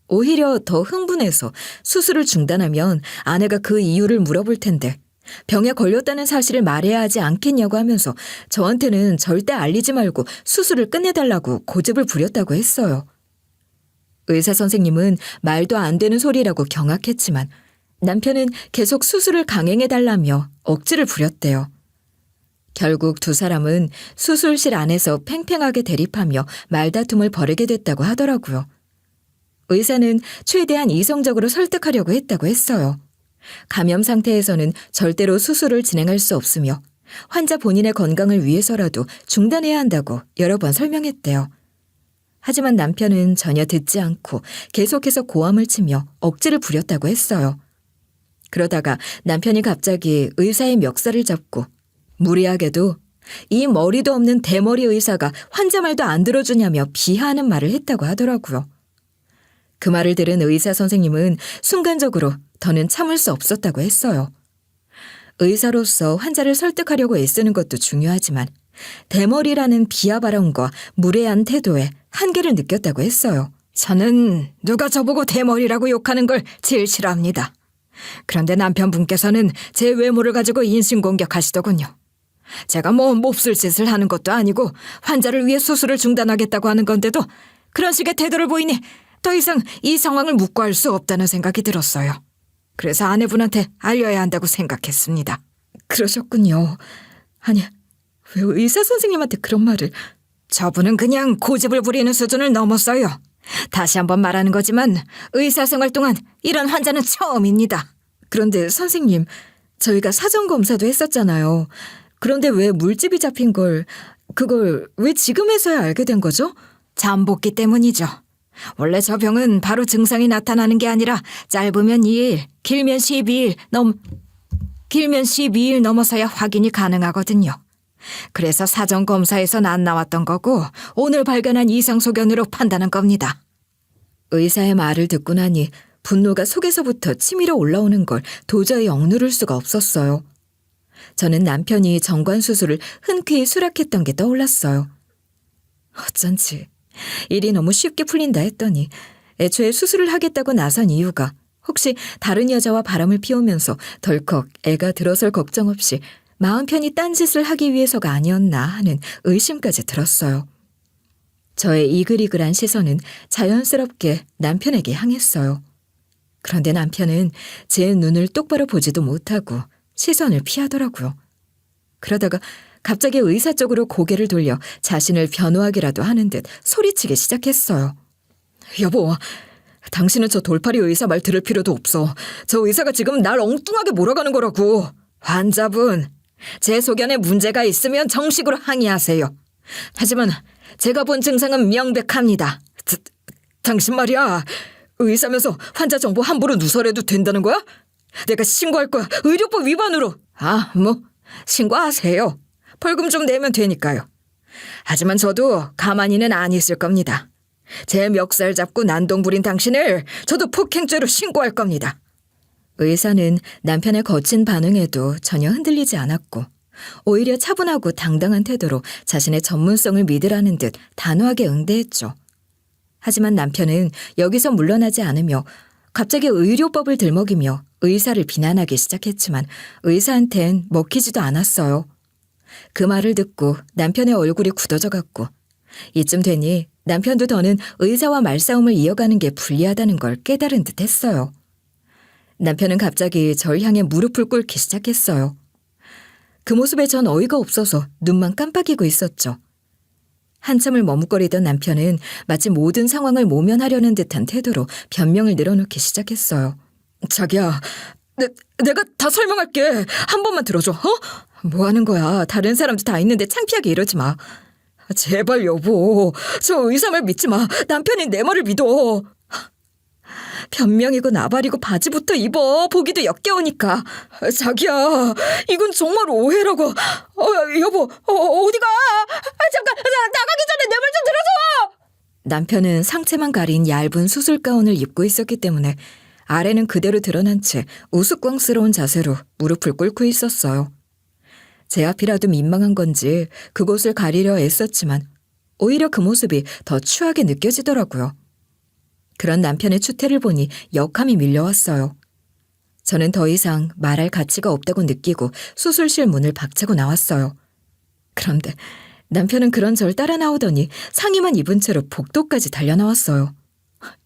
오히려 더 흥분해서 수술을 중단하면 아내가 그 이유를 물어볼 텐데 병에 걸렸다는 사실을 말해야 하지 않겠냐고 하면서 저한테는 절대 알리지 말고 수술을 끝내달라고 고집을 부렸다고 했어요. 의사 선생님은 말도 안 되는 소리라고 경악했지만 남편은 계속 수술을 강행해달라며 억지를 부렸대요. 결국 두 사람은 수술실 안에서 팽팽하게 대립하며 말다툼을 벌이게 됐다고 하더라고요. 의사는 최대한 이성적으로 설득하려고 했다고 했어요. 감염 상태에서는 절대로 수술을 진행할 수 없으며 환자 본인의 건강을 위해서라도 중단해야 한다고 여러 번 설명했대요. 하지만 남편은 전혀 듣지 않고 계속해서 고함을 치며 억지를 부렸다고 했어요. 그러다가 남편이 갑자기 의사의 멱살을 잡고 무리하게도 이 머리도 없는 대머리 의사가 환자 말도 안 들어주냐며 비하하는 말을 했다고 하더라고요. 그 말을 들은 의사 선생님은 순간적으로 더는 참을 수 없었다고 했어요. 의사로서 환자를 설득하려고 애쓰는 것도 중요하지만 대머리라는 비하 발언과 무례한 태도에 한계를 느꼈다고 했어요. 저는 누가 저보고 대머리라고 욕하는 걸 제일 싫어합니다. 그런데 남편분께서는 제 외모를 가지고 인신공격하시더군요. 제가 뭐 몹쓸 짓을 하는 것도 아니고 환자를 위해 수술을 중단하겠다고 하는 건데도 그런 식의 태도를 보이니 더 이상 이 상황을 묵고할 수 없다는 생각이 들었어요. 그래서 아내분한테 알려야 한다고 생각했습니다. 그러셨군요. 아니, 왜 의사 선생님한테 그런 말을? 저분은 그냥 고집을 부리는 수준을 넘었어요. 다시 한번 말하는 거지만 의사 생활 동안 이런 환자는 처음입니다. 그런데 선생님, 저희가 사전 검사도 했었잖아요. 그런데 왜 물집이 잡힌 그걸 왜 지금에서야 알게 된 거죠? 잠복기 때문이죠. 원래 저 병은 바로 증상이 나타나는 게 아니라 짧으면 2일, 길면 12일 넘어서야 확인이 가능하거든요. 그래서 사전 검사에선 안 나왔던 거고 오늘 발견한 이상 소견으로 판단한 겁니다. 의사의 말을 듣고 나니 분노가 속에서부터 치밀어 올라오는 걸 도저히 억누를 수가 없었어요. 저는 남편이 정관 수술을 흔쾌히 수락했던 게 떠올랐어요. 어쩐지 일이 너무 쉽게 풀린다 했더니 애초에 수술을 하겠다고 나선 이유가 혹시 다른 여자와 바람을 피우면서 덜컥 애가 들어설 걱정 없이 마음 편히 딴짓을 하기 위해서가 아니었나 하는 의심까지 들었어요. 저의 이글이글한 시선은 자연스럽게 남편에게 향했어요. 그런데 남편은 제 눈을 똑바로 보지도 못하고 시선을 피하더라고요. 그러다가 갑자기 의사 쪽으로 고개를 돌려 자신을 변호하기라도 하는 듯 소리치기 시작했어요. 여보, 당신은 저 돌팔이 의사 말 들을 필요도 없어. 저 의사가 지금 날 엉뚱하게 몰아가는 거라고. 환자분, 제 소견에 문제가 있으면 정식으로 항의하세요. 하지만 제가 본 증상은 명백합니다. 당신 말이야, 의사면서 환자 정보 함부로 누설해도 된다는 거야? 내가 신고할 거야. 의료법 위반으로. 신고하세요. 벌금 좀 내면 되니까요. 하지만 저도 가만히는 안 있을 겁니다. 제 멱살 잡고 난동 부린 당신을 저도 폭행죄로 신고할 겁니다. 의사는 남편의 거친 반응에도 전혀 흔들리지 않았고 오히려 차분하고 당당한 태도로 자신의 전문성을 믿으라는 듯 단호하게 응대했죠. 하지만 남편은 여기서 물러나지 않으며 갑자기 의료법을 들먹이며 의사를 비난하기 시작했지만 의사한텐 먹히지도 않았어요. 그 말을 듣고 남편의 얼굴이 굳어져 갔고 이쯤 되니 남편도 더는 의사와 말싸움을 이어가는 게 불리하다는 걸 깨달은 듯 했어요. 남편은 갑자기 절 향해 무릎을 꿇기 시작했어요. 그 모습에 전 어이가 없어서 눈만 깜빡이고 있었죠. 한참을 머뭇거리던 남편은 마치 모든 상황을 모면하려는 듯한 태도로 변명을 늘어놓기 시작했어요. 자기야, 내가 다 설명할게. 한 번만 들어줘. 뭐 하는 거야? 다른 사람도 다 있는데 창피하게 이러지 마. 제발 여보, 저 의사 말 믿지 마. 남편이 내 말을 믿어. 변명이고 나발이고 바지부터 입어. 보기도 역겨우니까. 자기야, 이건 정말 오해라고. 여보, 어디가? 잠깐, 나가기 전에 내 말 좀 들어줘. 남편은 상체만 가린 얇은 수술 가운을 입고 있었기 때문에 아래는 그대로 드러난 채 우스꽝스러운 자세로 무릎을 꿇고 있었어요. 제 앞이라도 민망한 건지 그곳을 가리려 애썼지만 오히려 그 모습이 더 추하게 느껴지더라고요. 그런 남편의 추태를 보니 역함이 밀려왔어요. 저는 더 이상 말할 가치가 없다고 느끼고 수술실 문을 박차고 나왔어요. 그런데 남편은 그런 절 따라 나오더니 상의만 입은 채로 복도까지 달려나왔어요.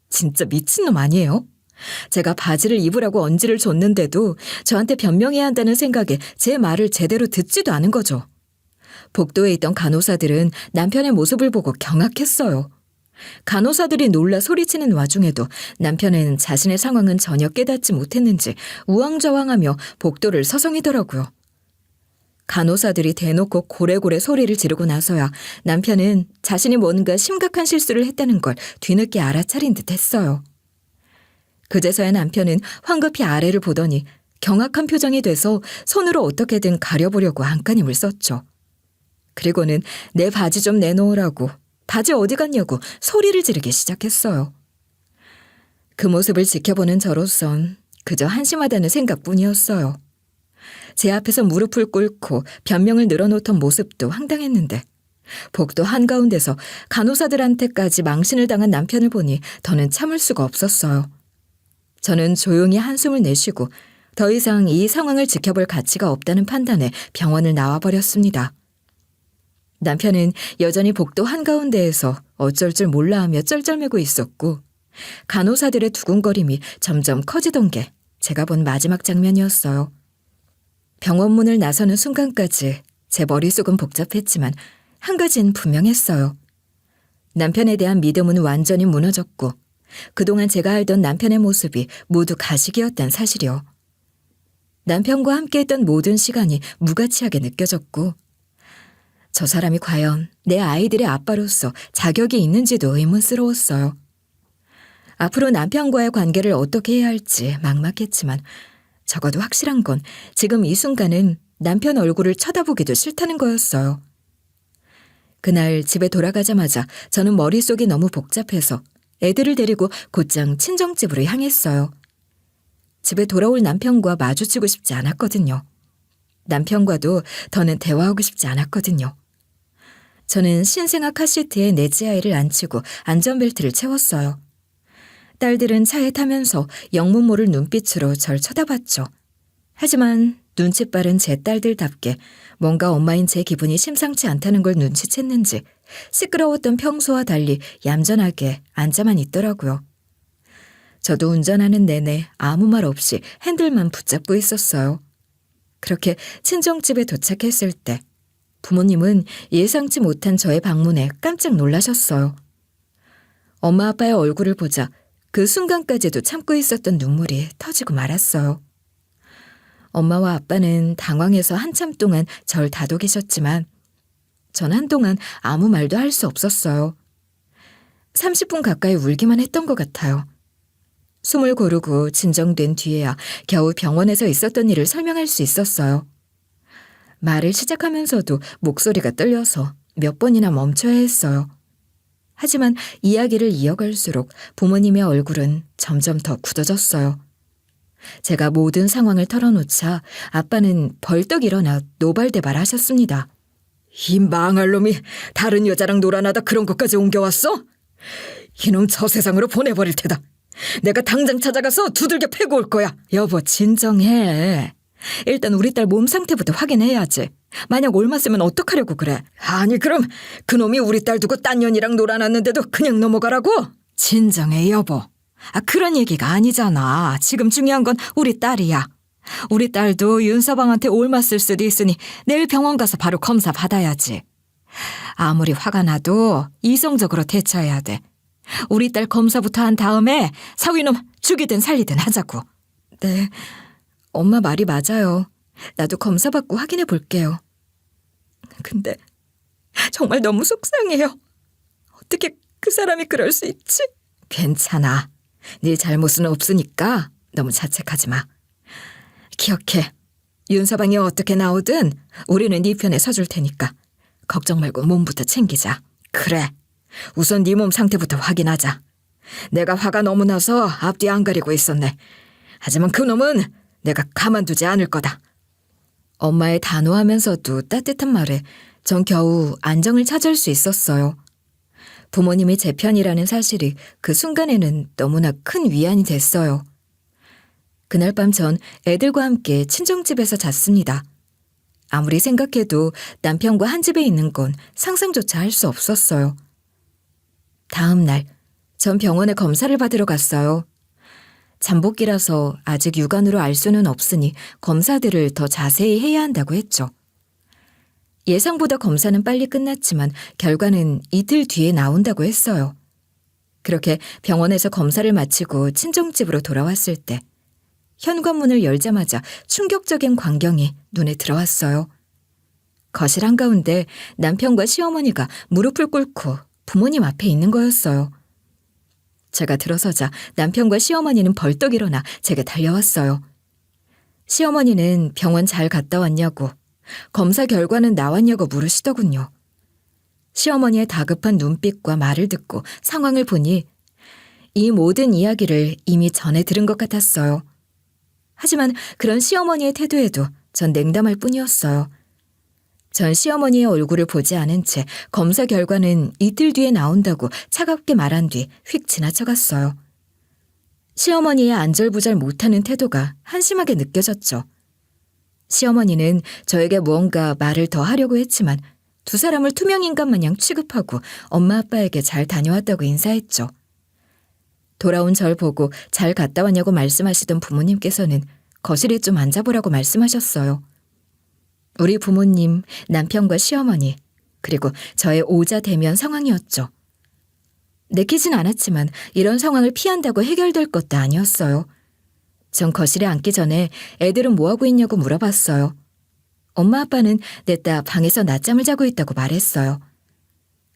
진짜 미친놈 아니에요? 제가 바지를 입으라고 언지를 줬는데도 저한테 변명해야 한다는 생각에 제 말을 제대로 듣지도 않은 거죠. 복도에 있던 간호사들은 남편의 모습을 보고 경악했어요. 간호사들이 놀라 소리치는 와중에도 남편은 자신의 상황은 전혀 깨닫지 못했는지 우왕좌왕하며 복도를 서성이더라고요. 간호사들이 대놓고 고래고래 소리를 지르고 나서야 남편은 자신이 뭔가 심각한 실수를 했다는 걸 뒤늦게 알아차린 듯 했어요. 그제서야 남편은 황급히 아래를 보더니 경악한 표정이 돼서 손으로 어떻게든 가려보려고 안간힘을 썼죠. 그리고는 내 바지 좀 내놓으라고, 바지 어디 갔냐고 소리를 지르기 시작했어요. 그 모습을 지켜보는 저로선 그저 한심하다는 생각뿐이었어요. 제 앞에서 무릎을 꿇고 변명을 늘어놓던 모습도 황당했는데 복도 한가운데서 간호사들한테까지 망신을 당한 남편을 보니 더는 참을 수가 없었어요. 저는 조용히 한숨을 내쉬고 더 이상 이 상황을 지켜볼 가치가 없다는 판단에 병원을 나와버렸습니다. 남편은 여전히 복도 한가운데에서 어쩔 줄 몰라하며 쩔쩔매고 있었고 간호사들의 두근거림이 점점 커지던 게 제가 본 마지막 장면이었어요. 병원 문을 나서는 순간까지 제 머릿속은 복잡했지만 한 가지는 분명했어요. 남편에 대한 믿음은 완전히 무너졌고 그동안 제가 알던 남편의 모습이 모두 가식이었단 사실이요. 남편과 함께했던 모든 시간이 무가치하게 느껴졌고 저 사람이 과연 내 아이들의 아빠로서 자격이 있는지도 의문스러웠어요. 앞으로 남편과의 관계를 어떻게 해야 할지 막막했지만 적어도 확실한 건 지금 이 순간은 남편 얼굴을 쳐다보기도 싫다는 거였어요. 그날 집에 돌아가자마자 저는 머릿속이 너무 복잡해서 애들을 데리고 곧장 친정집으로 향했어요. 집에 돌아올 남편과 마주치고 싶지 않았거든요. 남편과도 더는 대화하고 싶지 않았거든요. 저는 신생아 카시트에 넷째 아이를 앉히고 안전벨트를 채웠어요. 딸들은 차에 타면서 영문 모를 눈빛으로 절 쳐다봤죠. 하지만 눈치 빠른 제 딸들답게 뭔가 엄마인 제 기분이 심상치 않다는 걸 눈치챘는지 시끄러웠던 평소와 달리 얌전하게 앉아만 있더라고요. 저도 운전하는 내내 아무 말 없이 핸들만 붙잡고 있었어요. 그렇게 친정집에 도착했을 때 부모님은 예상치 못한 저의 방문에 깜짝 놀라셨어요. 엄마 아빠의 얼굴을 보자 그 순간까지도 참고 있었던 눈물이 터지고 말았어요. 엄마와 아빠는 당황해서 한참 동안 절 다독이셨지만 전 한동안 아무 말도 할 수 없었어요. 30분 가까이 울기만 했던 것 같아요. 숨을 고르고 진정된 뒤에야 겨우 병원에서 있었던 일을 설명할 수 있었어요. 말을 시작하면서도 목소리가 떨려서 몇 번이나 멈춰야 했어요. 하지만 이야기를 이어갈수록 부모님의 얼굴은 점점 더 굳어졌어요. 제가 모든 상황을 털어놓자 아빠는 벌떡 일어나 노발대발 하셨습니다. 이 망할 놈이 다른 여자랑 놀아나다 그런 것까지 옮겨왔어? 이놈 저 세상으로 보내버릴 테다. 내가 당장 찾아가서 두들겨 패고 올 거야. 여보, 진정해. 일단 우리 딸 몸 상태부터 확인해야지. 만약 옮았으면 어떡하려고 그래? 아니 그럼 그놈이 우리 딸 두고 딴 년이랑 놀아놨는데도 그냥 넘어가라고? 진정해, 여보. 그런 얘기가 아니잖아. 지금 중요한 건 우리 딸이야. 우리 딸도 윤서방한테 옮았을 수도 있으니 내일 병원 가서 바로 검사 받아야지. 아무리 화가 나도 이성적으로 대처해야 돼. 우리 딸 검사부터 한 다음에 사위놈 죽이든 살리든 하자고. 네, 엄마 말이 맞아요. 나도 검사 받고 확인해 볼게요. 근데 정말 너무 속상해요. 어떻게 그 사람이 그럴 수 있지? 괜찮아. 네 잘못은 없으니까 너무 자책하지 마. 기억해. 윤서방이 어떻게 나오든 우리는 네 편에 서줄 테니까 걱정 말고 몸부터 챙기자. 그래. 우선 네 몸 상태부터 확인하자. 내가 화가 너무 나서 앞뒤 안 가리고 있었네. 하지만 그놈은 내가 가만두지 않을 거다. 엄마의 단호하면서도 따뜻한 말에 전 겨우 안정을 찾을 수 있었어요. 부모님이 제 편이라는 사실이 그 순간에는 너무나 큰 위안이 됐어요. 그날 밤 전 애들과 함께 친정집에서 잤습니다. 아무리 생각해도 남편과 한 집에 있는 건 상상조차 할 수 없었어요. 다음 날, 전 병원에 검사를 받으러 갔어요. 잠복기라서 아직 육안으로 알 수는 없으니 검사들을 더 자세히 해야 한다고 했죠. 예상보다 검사는 빨리 끝났지만 결과는 이틀 뒤에 나온다고 했어요. 그렇게 병원에서 검사를 마치고 친정집으로 돌아왔을 때 현관문을 열자마자 충격적인 광경이 눈에 들어왔어요. 거실 한가운데 남편과 시어머니가 무릎을 꿇고 부모님 앞에 있는 거였어요. 제가 들어서자 남편과 시어머니는 벌떡 일어나 제게 달려왔어요. 시어머니는 병원 잘 갔다 왔냐고, 검사 결과는 나왔냐고 물으시더군요. 시어머니의 다급한 눈빛과 말을 듣고 상황을 보니 이 모든 이야기를 이미 전에 들은 것 같았어요. 하지만 그런 시어머니의 태도에도 전 냉담할 뿐이었어요. 전 시어머니의 얼굴을 보지 않은 채 검사 결과는 이틀 뒤에 나온다고 차갑게 말한 뒤 휙 지나쳐갔어요. 시어머니의 안절부절 못하는 태도가 한심하게 느껴졌죠. 시어머니는 저에게 무언가 말을 더 하려고 했지만 두 사람을 투명인간 마냥 취급하고 엄마 아빠에게 잘 다녀왔다고 인사했죠. 돌아온 절 보고 잘 갔다 왔냐고 말씀하시던 부모님께서는 거실에 좀 앉아보라고 말씀하셨어요. 우리 부모님, 남편과 시어머니, 그리고 저의 오자 대면 상황이었죠. 내키진 않았지만 이런 상황을 피한다고 해결될 것도 아니었어요. 전 거실에 앉기 전에 애들은 뭐하고 있냐고 물어봤어요. 엄마 아빠는 냈다 방에서 낮잠을 자고 있다고 말했어요.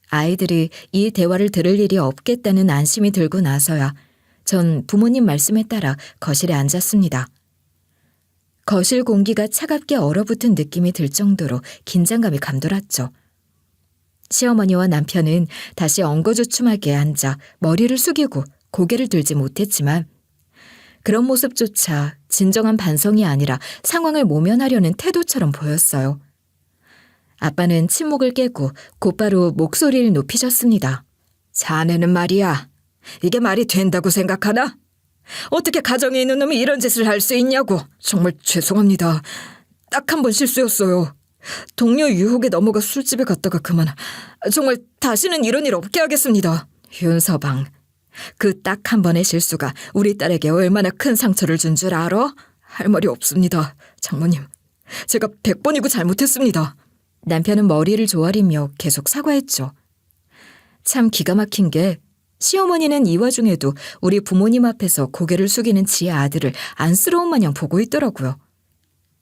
아이들이 이 대화를 들을 일이 없겠다는 안심이 들고 나서야 전 부모님 말씀에 따라 거실에 앉았습니다. 거실 공기가 차갑게 얼어붙은 느낌이 들 정도로 긴장감이 감돌았죠. 시어머니와 남편은 다시 엉거주춤하게 앉아 머리를 숙이고 고개를 들지 못했지만 그런 모습조차 진정한 반성이 아니라 상황을 모면하려는 태도처럼 보였어요. 아빠는 침묵을 깨고 곧바로 목소리를 높이셨습니다. 자네는 말이야. 이게 말이 된다고 생각하나? 어떻게 가정에 있는 놈이 이런 짓을 할 수 있냐고. 정말 죄송합니다. 딱 한 번 실수였어요. 동료 유혹에 넘어가 술집에 갔다가 그만. 정말 다시는 이런 일 없게 하겠습니다. 윤서방, 그 딱 한 번의 실수가 우리 딸에게 얼마나 큰 상처를 준 줄 알아? 할 말이 없습니다. 장모님, 제가 100번이고 잘못했습니다. 남편은 머리를 조아리며 계속 사과했죠. 참 기가 막힌 게 시어머니는 이 와중에도 우리 부모님 앞에서 고개를 숙이는 지의 아들을 안쓰러운 마냥 보고 있더라고요.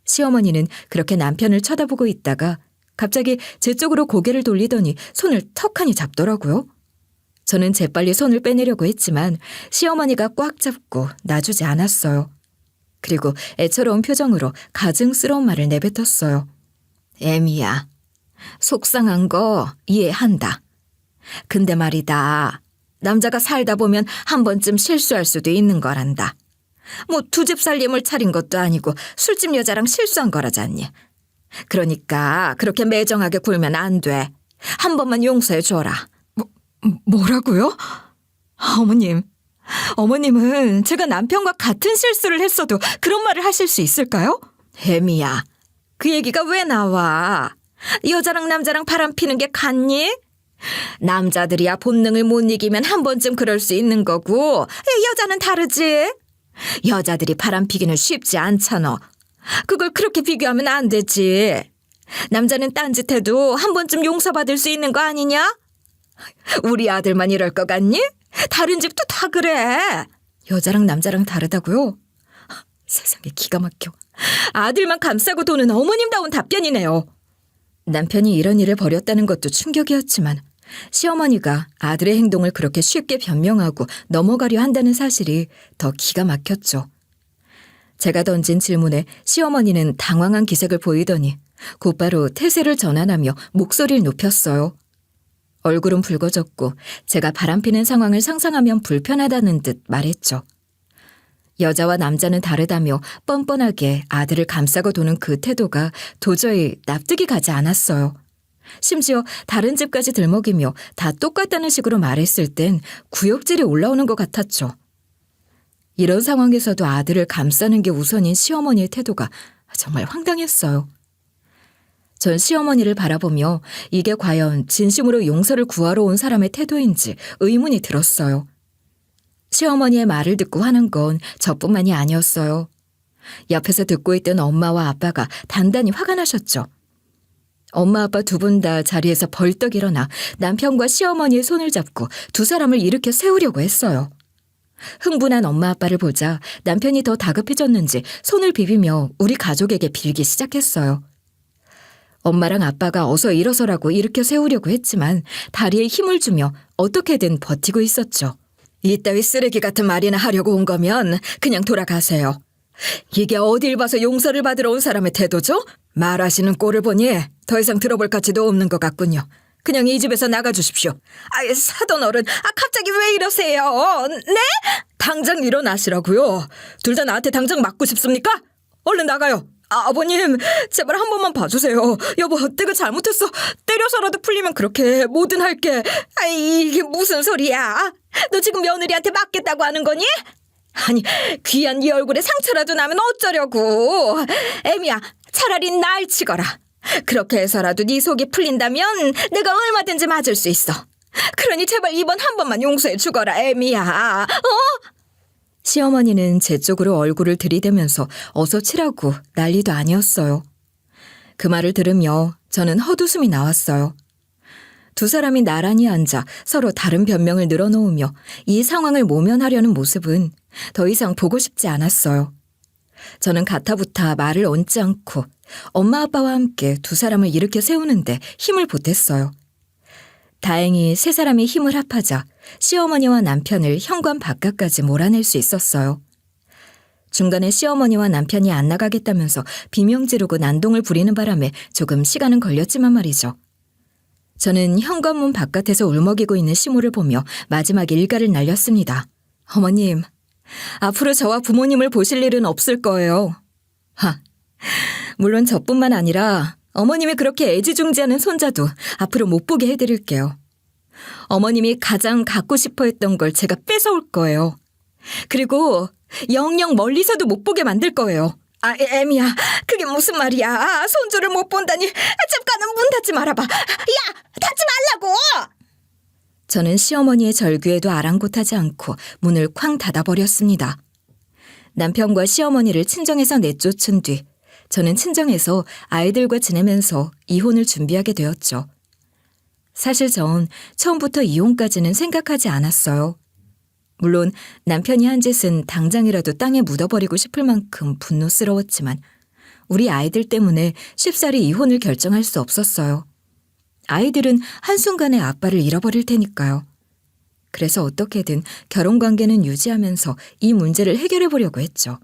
시어머니는 그렇게 남편을 쳐다보고 있다가 갑자기 제 쪽으로 고개를 돌리더니 손을 턱하니 잡더라고요. 저는 재빨리 손을 빼내려고 했지만 시어머니가 꽉 잡고 놔주지 않았어요. 그리고 애처로운 표정으로 가증스러운 말을 내뱉었어요. 애미야, 속상한 거 이해한다. 근데 말이다. 남자가 살다 보면 한 번쯤 실수할 수도 있는 거란다. 뭐 두 집 살림을 차린 것도 아니고 술집 여자랑 실수한 거라잖니. 그러니까 그렇게 매정하게 굴면 안 돼. 한 번만 용서해 줘라. 뭐라고요? 어머님은 제가 남편과 같은 실수를 했어도 그런 말을 하실 수 있을까요? 혜미야, 그 얘기가 왜 나와? 여자랑 남자랑 바람 피는 게 같니? 남자들이야 본능을 못 이기면 한 번쯤 그럴 수 있는 거고 여자는 다르지. 여자들이 바람 피기는 쉽지 않잖아. 그걸 그렇게 비교하면 안 되지. 남자는 딴짓해도 한 번쯤 용서받을 수 있는 거 아니냐? 우리 아들만 이럴 것 같니? 다른 집도 다 그래. 여자랑 남자랑 다르다고요? 세상에 기가 막혀. 아들만 감싸고 도는 어머님다운 답변이네요. 남편이 이런 일을 벌였다는 것도 충격이었지만 시어머니가 아들의 행동을 그렇게 쉽게 변명하고 넘어가려 한다는 사실이 더 기가 막혔죠. 제가 던진 질문에 시어머니는 당황한 기색을 보이더니 곧바로 태세를 전환하며 목소리를 높였어요. 얼굴은 붉어졌고 제가 바람피는 상황을 상상하면 불편하다는 듯 말했죠. 여자와 남자는 다르다며 뻔뻔하게 아들을 감싸고 도는 그 태도가 도저히 납득이 가지 않았어요. 심지어 다른 집까지 들먹이며 다 똑같다는 식으로 말했을 땐 구역질이 올라오는 것 같았죠. 이런 상황에서도 아들을 감싸는 게 우선인 시어머니의 태도가 정말 황당했어요. 전 시어머니를 바라보며 이게 과연 진심으로 용서를 구하러 온 사람의 태도인지 의문이 들었어요. 시어머니의 말을 듣고 화난 건 저뿐만이 아니었어요. 옆에서 듣고 있던 엄마와 아빠가 단단히 화가 나셨죠. 엄마 아빠 두 분 다 자리에서 벌떡 일어나 남편과 시어머니의 손을 잡고 두 사람을 일으켜 세우려고 했어요. 흥분한 엄마 아빠를 보자 남편이 더 다급해졌는지 손을 비비며 우리 가족에게 빌기 시작했어요. 엄마랑 아빠가 어서 일어서라고 일으켜 세우려고 했지만 다리에 힘을 주며 어떻게든 버티고 있었죠. 이따위 쓰레기 같은 말이나 하려고 온 거면 그냥 돌아가세요. 이게 어딜 봐서 용서를 받으러 온 사람의 태도죠? 말하시는 꼴을 보니 더 이상 들어볼 가치도 없는 것 같군요. 그냥 이 집에서 나가주십시오. 아예 사돈 어른, 갑자기 왜 이러세요? 네? 당장 일어나시라고요. 둘 다 나한테 당장 맞고 싶습니까? 얼른 나가요. 아버님, 제발 한 번만 봐주세요. 여보, 내가 잘못했어. 때려서라도 풀리면 그렇게 뭐든 할게. 이게 무슨 소리야? 너 지금 며느리한테 맞겠다고 하는 거니? 아니, 귀한 네 얼굴에 상처라도 나면 어쩌려고. 애미야, 차라리 날 치거라. 그렇게 해서라도 네 속이 풀린다면 내가 얼마든지 맞을 수 있어. 그러니 제발 이번 한 번만 용서해 주거라, 애미야. 시어머니는 제 쪽으로 얼굴을 들이대면서 어서 치라고 난리도 아니었어요. 그 말을 들으며 저는 헛웃음이 나왔어요. 두 사람이 나란히 앉아 서로 다른 변명을 늘어놓으며 이 상황을 모면하려는 모습은 더 이상 보고 싶지 않았어요. 저는 가타부타 말을 얹지 않고 엄마 아빠와 함께 두 사람을 일으켜 세우는데 힘을 보탰어요. 다행히 세 사람이 힘을 합하자 시어머니와 남편을 현관 바깥까지 몰아낼 수 있었어요. 중간에 시어머니와 남편이 안 나가겠다면서 비명 지르고 난동을 부리는 바람에 조금 시간은 걸렸지만 말이죠. 저는 현관문 바깥에서 울먹이고 있는 시모를 보며 마지막 일가를 날렸습니다. 어머님, 앞으로 저와 부모님을 보실 일은 없을 거예요. 물론 저뿐만 아니라 어머님이 그렇게 애지중지하는 손자도 앞으로 못 보게 해드릴게요. 어머님이 가장 갖고 싶어 했던 걸 제가 뺏어올 거예요. 그리고 영영 멀리서도 못 보게 만들 거예요. 애미야, 그게 무슨 말이야. 손주를 못 본다니. 잠깐은 문 닫지 말아봐. 야, 닫지 말라고! 저는 시어머니의 절규에도 아랑곳하지 않고 문을 쾅 닫아버렸습니다. 남편과 시어머니를 친정에서 내쫓은 뒤 저는 친정에서 아이들과 지내면서 이혼을 준비하게 되었죠. 사실 전 처음부터 이혼까지는 생각하지 않았어요. 물론 남편이 한 짓은 당장이라도 땅에 묻어버리고 싶을 만큼 분노스러웠지만 우리 아이들 때문에 쉽사리 이혼을 결정할 수 없었어요. 아이들은 한순간에 아빠를 잃어버릴 테니까요. 그래서 어떻게든 결혼관계는 유지하면서 이 문제를 해결해보려고 했죠.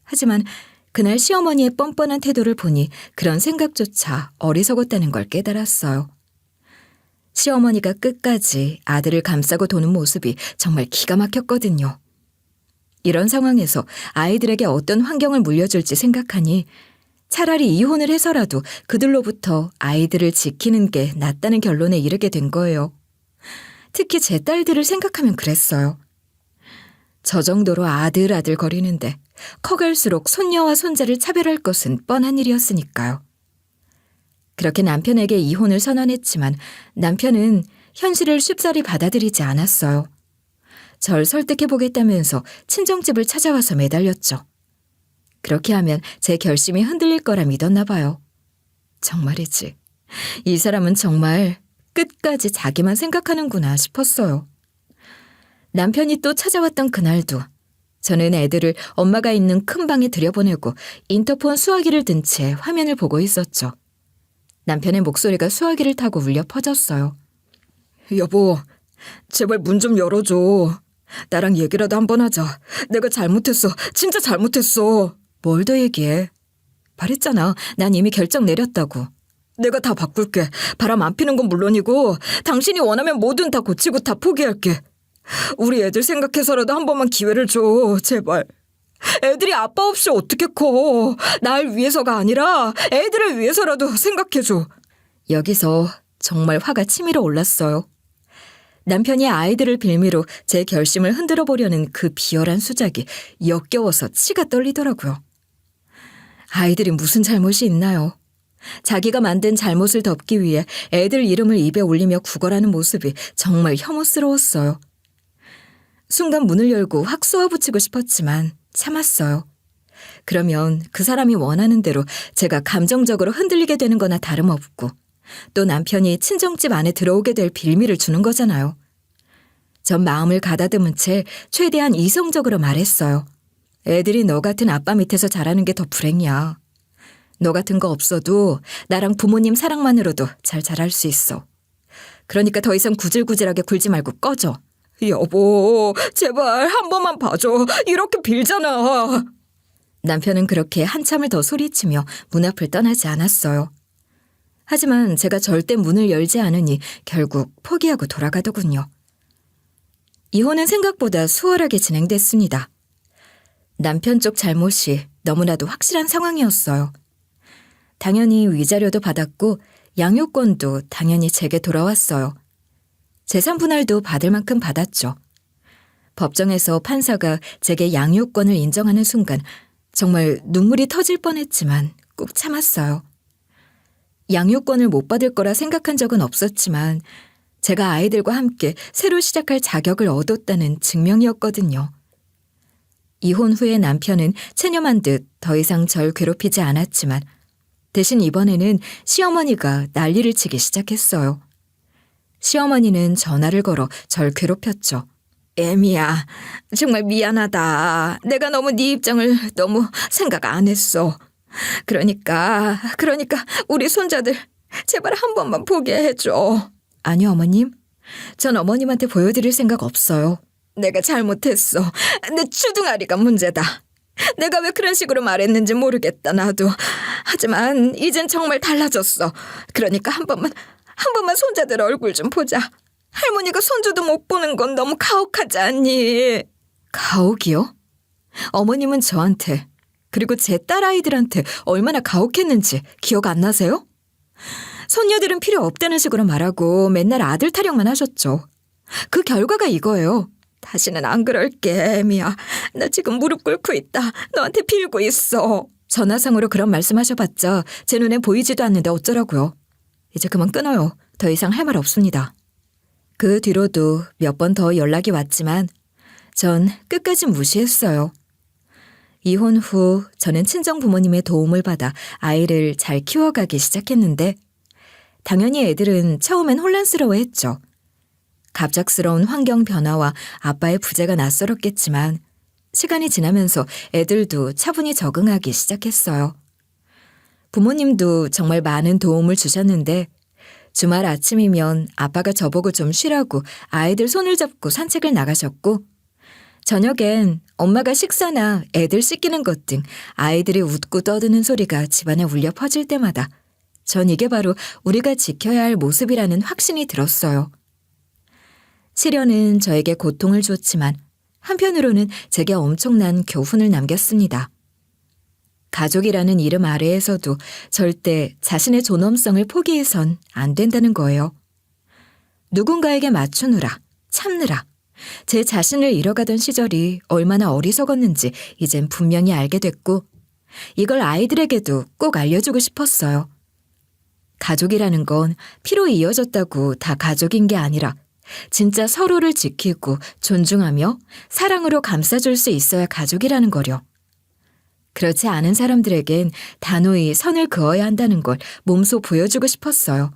하지만 그날 시어머니의 뻔뻔한 태도를 보니 그런 생각조차 어리석었다는 걸 깨달았어요. 시어머니가 끝까지 아들을 감싸고 도는 모습이 정말 기가 막혔거든요. 이런 상황에서 아이들에게 어떤 환경을 물려줄지 생각하니 차라리 이혼을 해서라도 그들로부터 아이들을 지키는 게 낫다는 결론에 이르게 된 거예요. 특히 제 딸들을 생각하면 그랬어요. 저 정도로 아들 거리는데 커갈수록 손녀와 손자를 차별할 것은 뻔한 일이었으니까요. 그렇게 남편에게 이혼을 선언했지만 남편은 현실을 쉽사리 받아들이지 않았어요. 절 설득해보겠다면서 친정집을 찾아와서 매달렸죠. 그렇게 하면 제 결심이 흔들릴 거라 믿었나 봐요. 정말이지. 이 사람은 정말 끝까지 자기만 생각하는구나 싶었어요. 남편이 또 찾아왔던 그날도 저는 애들을 엄마가 있는 큰 방에 들여보내고 인터폰 수화기를 든 채 화면을 보고 있었죠. 남편의 목소리가 수화기를 타고 울려 퍼졌어요. 여보, 제발 문 좀 열어줘. 나랑 얘기라도 한번 하자. 내가 잘못했어. 진짜 잘못했어. 뭘 더 얘기해. 말했잖아. 난 이미 결정 내렸다고. 내가 다 바꿀게. 바람 안 피는 건 물론이고 당신이 원하면 뭐든 다 고치고 다 포기할게. 우리 애들 생각해서라도 한 번만 기회를 줘. 제발. 애들이 아빠 없이 어떻게 커. 날 위해서가 아니라 애들을 위해서라도 생각해줘. 여기서 정말 화가 치밀어 올랐어요. 남편이 아이들을 빌미로 제 결심을 흔들어 보려는 그 비열한 수작이 역겨워서 치가 떨리더라고요. 아이들이 무슨 잘못이 있나요? 자기가 만든 잘못을 덮기 위해 애들 이름을 입에 올리며 구걸하는 모습이 정말 혐오스러웠어요. 순간 문을 열고 확 쏘아붙이고 싶었지만 참았어요. 그러면 그 사람이 원하는 대로 제가 감정적으로 흔들리게 되는 거나 다름없고 또 남편이 친정집 안에 들어오게 될 빌미를 주는 거잖아요. 전 마음을 가다듬은 채 최대한 이성적으로 말했어요. 애들이 너 같은 아빠 밑에서 자라는 게 더 불행이야. 너 같은 거 없어도 나랑 부모님 사랑만으로도 잘 자랄 수 있어. 그러니까 더 이상 구질구질하게 굴지 말고 꺼져. 여보, 제발 한 번만 봐줘. 이렇게 빌잖아. 남편은 그렇게 한참을 더 소리치며 문 앞을 떠나지 않았어요. 하지만 제가 절대 문을 열지 않으니 결국 포기하고 돌아가더군요. 이혼은 생각보다 수월하게 진행됐습니다. 남편 쪽 잘못이 너무나도 확실한 상황이었어요. 당연히 위자료도 받았고 양육권도 당연히 제게 돌아왔어요. 재산 분할도 받을 만큼 받았죠. 법정에서 판사가 제게 양육권을 인정하는 순간 정말 눈물이 터질 뻔했지만 꾹 참았어요. 양육권을 못 받을 거라 생각한 적은 없었지만 제가 아이들과 함께 새로 시작할 자격을 얻었다는 증명이었거든요. 이혼 후에 남편은 체념한 듯 더 이상 절 괴롭히지 않았지만 대신 이번에는 시어머니가 난리를 치기 시작했어요. 시어머니는 전화를 걸어 절 괴롭혔죠. 애미야, 정말 미안하다. 내가 너무 네 입장을 너무 생각 안 했어. 그러니까 우리 손자들 제발 한 번만 보게 해줘. 아니요, 어머님. 전 어머님한테 보여드릴 생각 없어요. 내가 잘못했어. 내 주둥아리가 문제다. 내가 왜 그런 식으로 말했는지 모르겠다, 나도. 하지만 이젠 정말 달라졌어. 그러니까 한 번만 손자들 얼굴 좀 보자. 할머니가 손주도 못 보는 건 너무 가혹하지 않니? 가혹이요? 어머님은 저한테 그리고 제 딸아이들한테 얼마나 가혹했는지 기억 안 나세요? 손녀들은 필요 없다는 식으로 말하고 맨날 아들 타령만 하셨죠. 그 결과가 이거예요. 다시는 안 그럴게, 애미야. 나 지금 무릎 꿇고 있다. 너한테 빌고 있어. 전화상으로 그런 말씀하셔봤자 제 눈에 보이지도 않는데 어쩌라고요. 이제 그만 끊어요. 더 이상 할 말 없습니다. 그 뒤로도 몇 번 더 연락이 왔지만 전 끝까지 무시했어요. 이혼 후 저는 친정 부모님의 도움을 받아 아이를 잘 키워가기 시작했는데 당연히 애들은 처음엔 혼란스러워했죠. 갑작스러운 환경 변화와 아빠의 부재가 낯설었겠지만 시간이 지나면서 애들도 차분히 적응하기 시작했어요. 부모님도 정말 많은 도움을 주셨는데 주말 아침이면 아빠가 저보고 좀 쉬라고 아이들 손을 잡고 산책을 나가셨고 저녁엔 엄마가 식사나 애들 씻기는 것 등 아이들이 웃고 떠드는 소리가 집안에 울려 퍼질 때마다 전 이게 바로 우리가 지켜야 할 모습이라는 확신이 들었어요. 시련은 저에게 고통을 줬지만 한편으로는 제게 엄청난 교훈을 남겼습니다. 가족이라는 이름 아래에서도 절대 자신의 존엄성을 포기해선 안 된다는 거예요. 누군가에게 맞추느라, 참느라, 제 자신을 잃어가던 시절이 얼마나 어리석었는지 이젠 분명히 알게 됐고 이걸 아이들에게도 꼭 알려주고 싶었어요. 가족이라는 건 피로 이어졌다고 다 가족인 게 아니라 진짜 서로를 지키고 존중하며 사랑으로 감싸줄 수 있어야 가족이라는 거려. 그렇지 않은 사람들에겐 단호히 선을 그어야 한다는 걸 몸소 보여주고 싶었어요.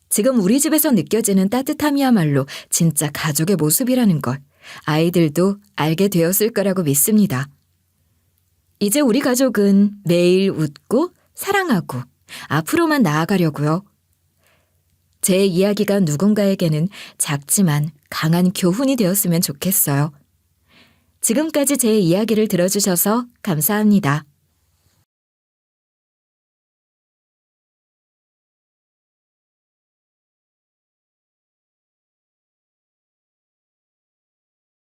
지금 우리 집에서 느껴지는 따뜻함이야말로 진짜 가족의 모습이라는 걸 아이들도 알게 되었을 거라고 믿습니다. 이제 우리 가족은 매일 웃고 사랑하고 앞으로만 나아가려고요. 제 이야기가 누군가에게는 작지만 강한 교훈이 되었으면 좋겠어요. 지금까지 제 이야기를 들어주셔서 감사합니다.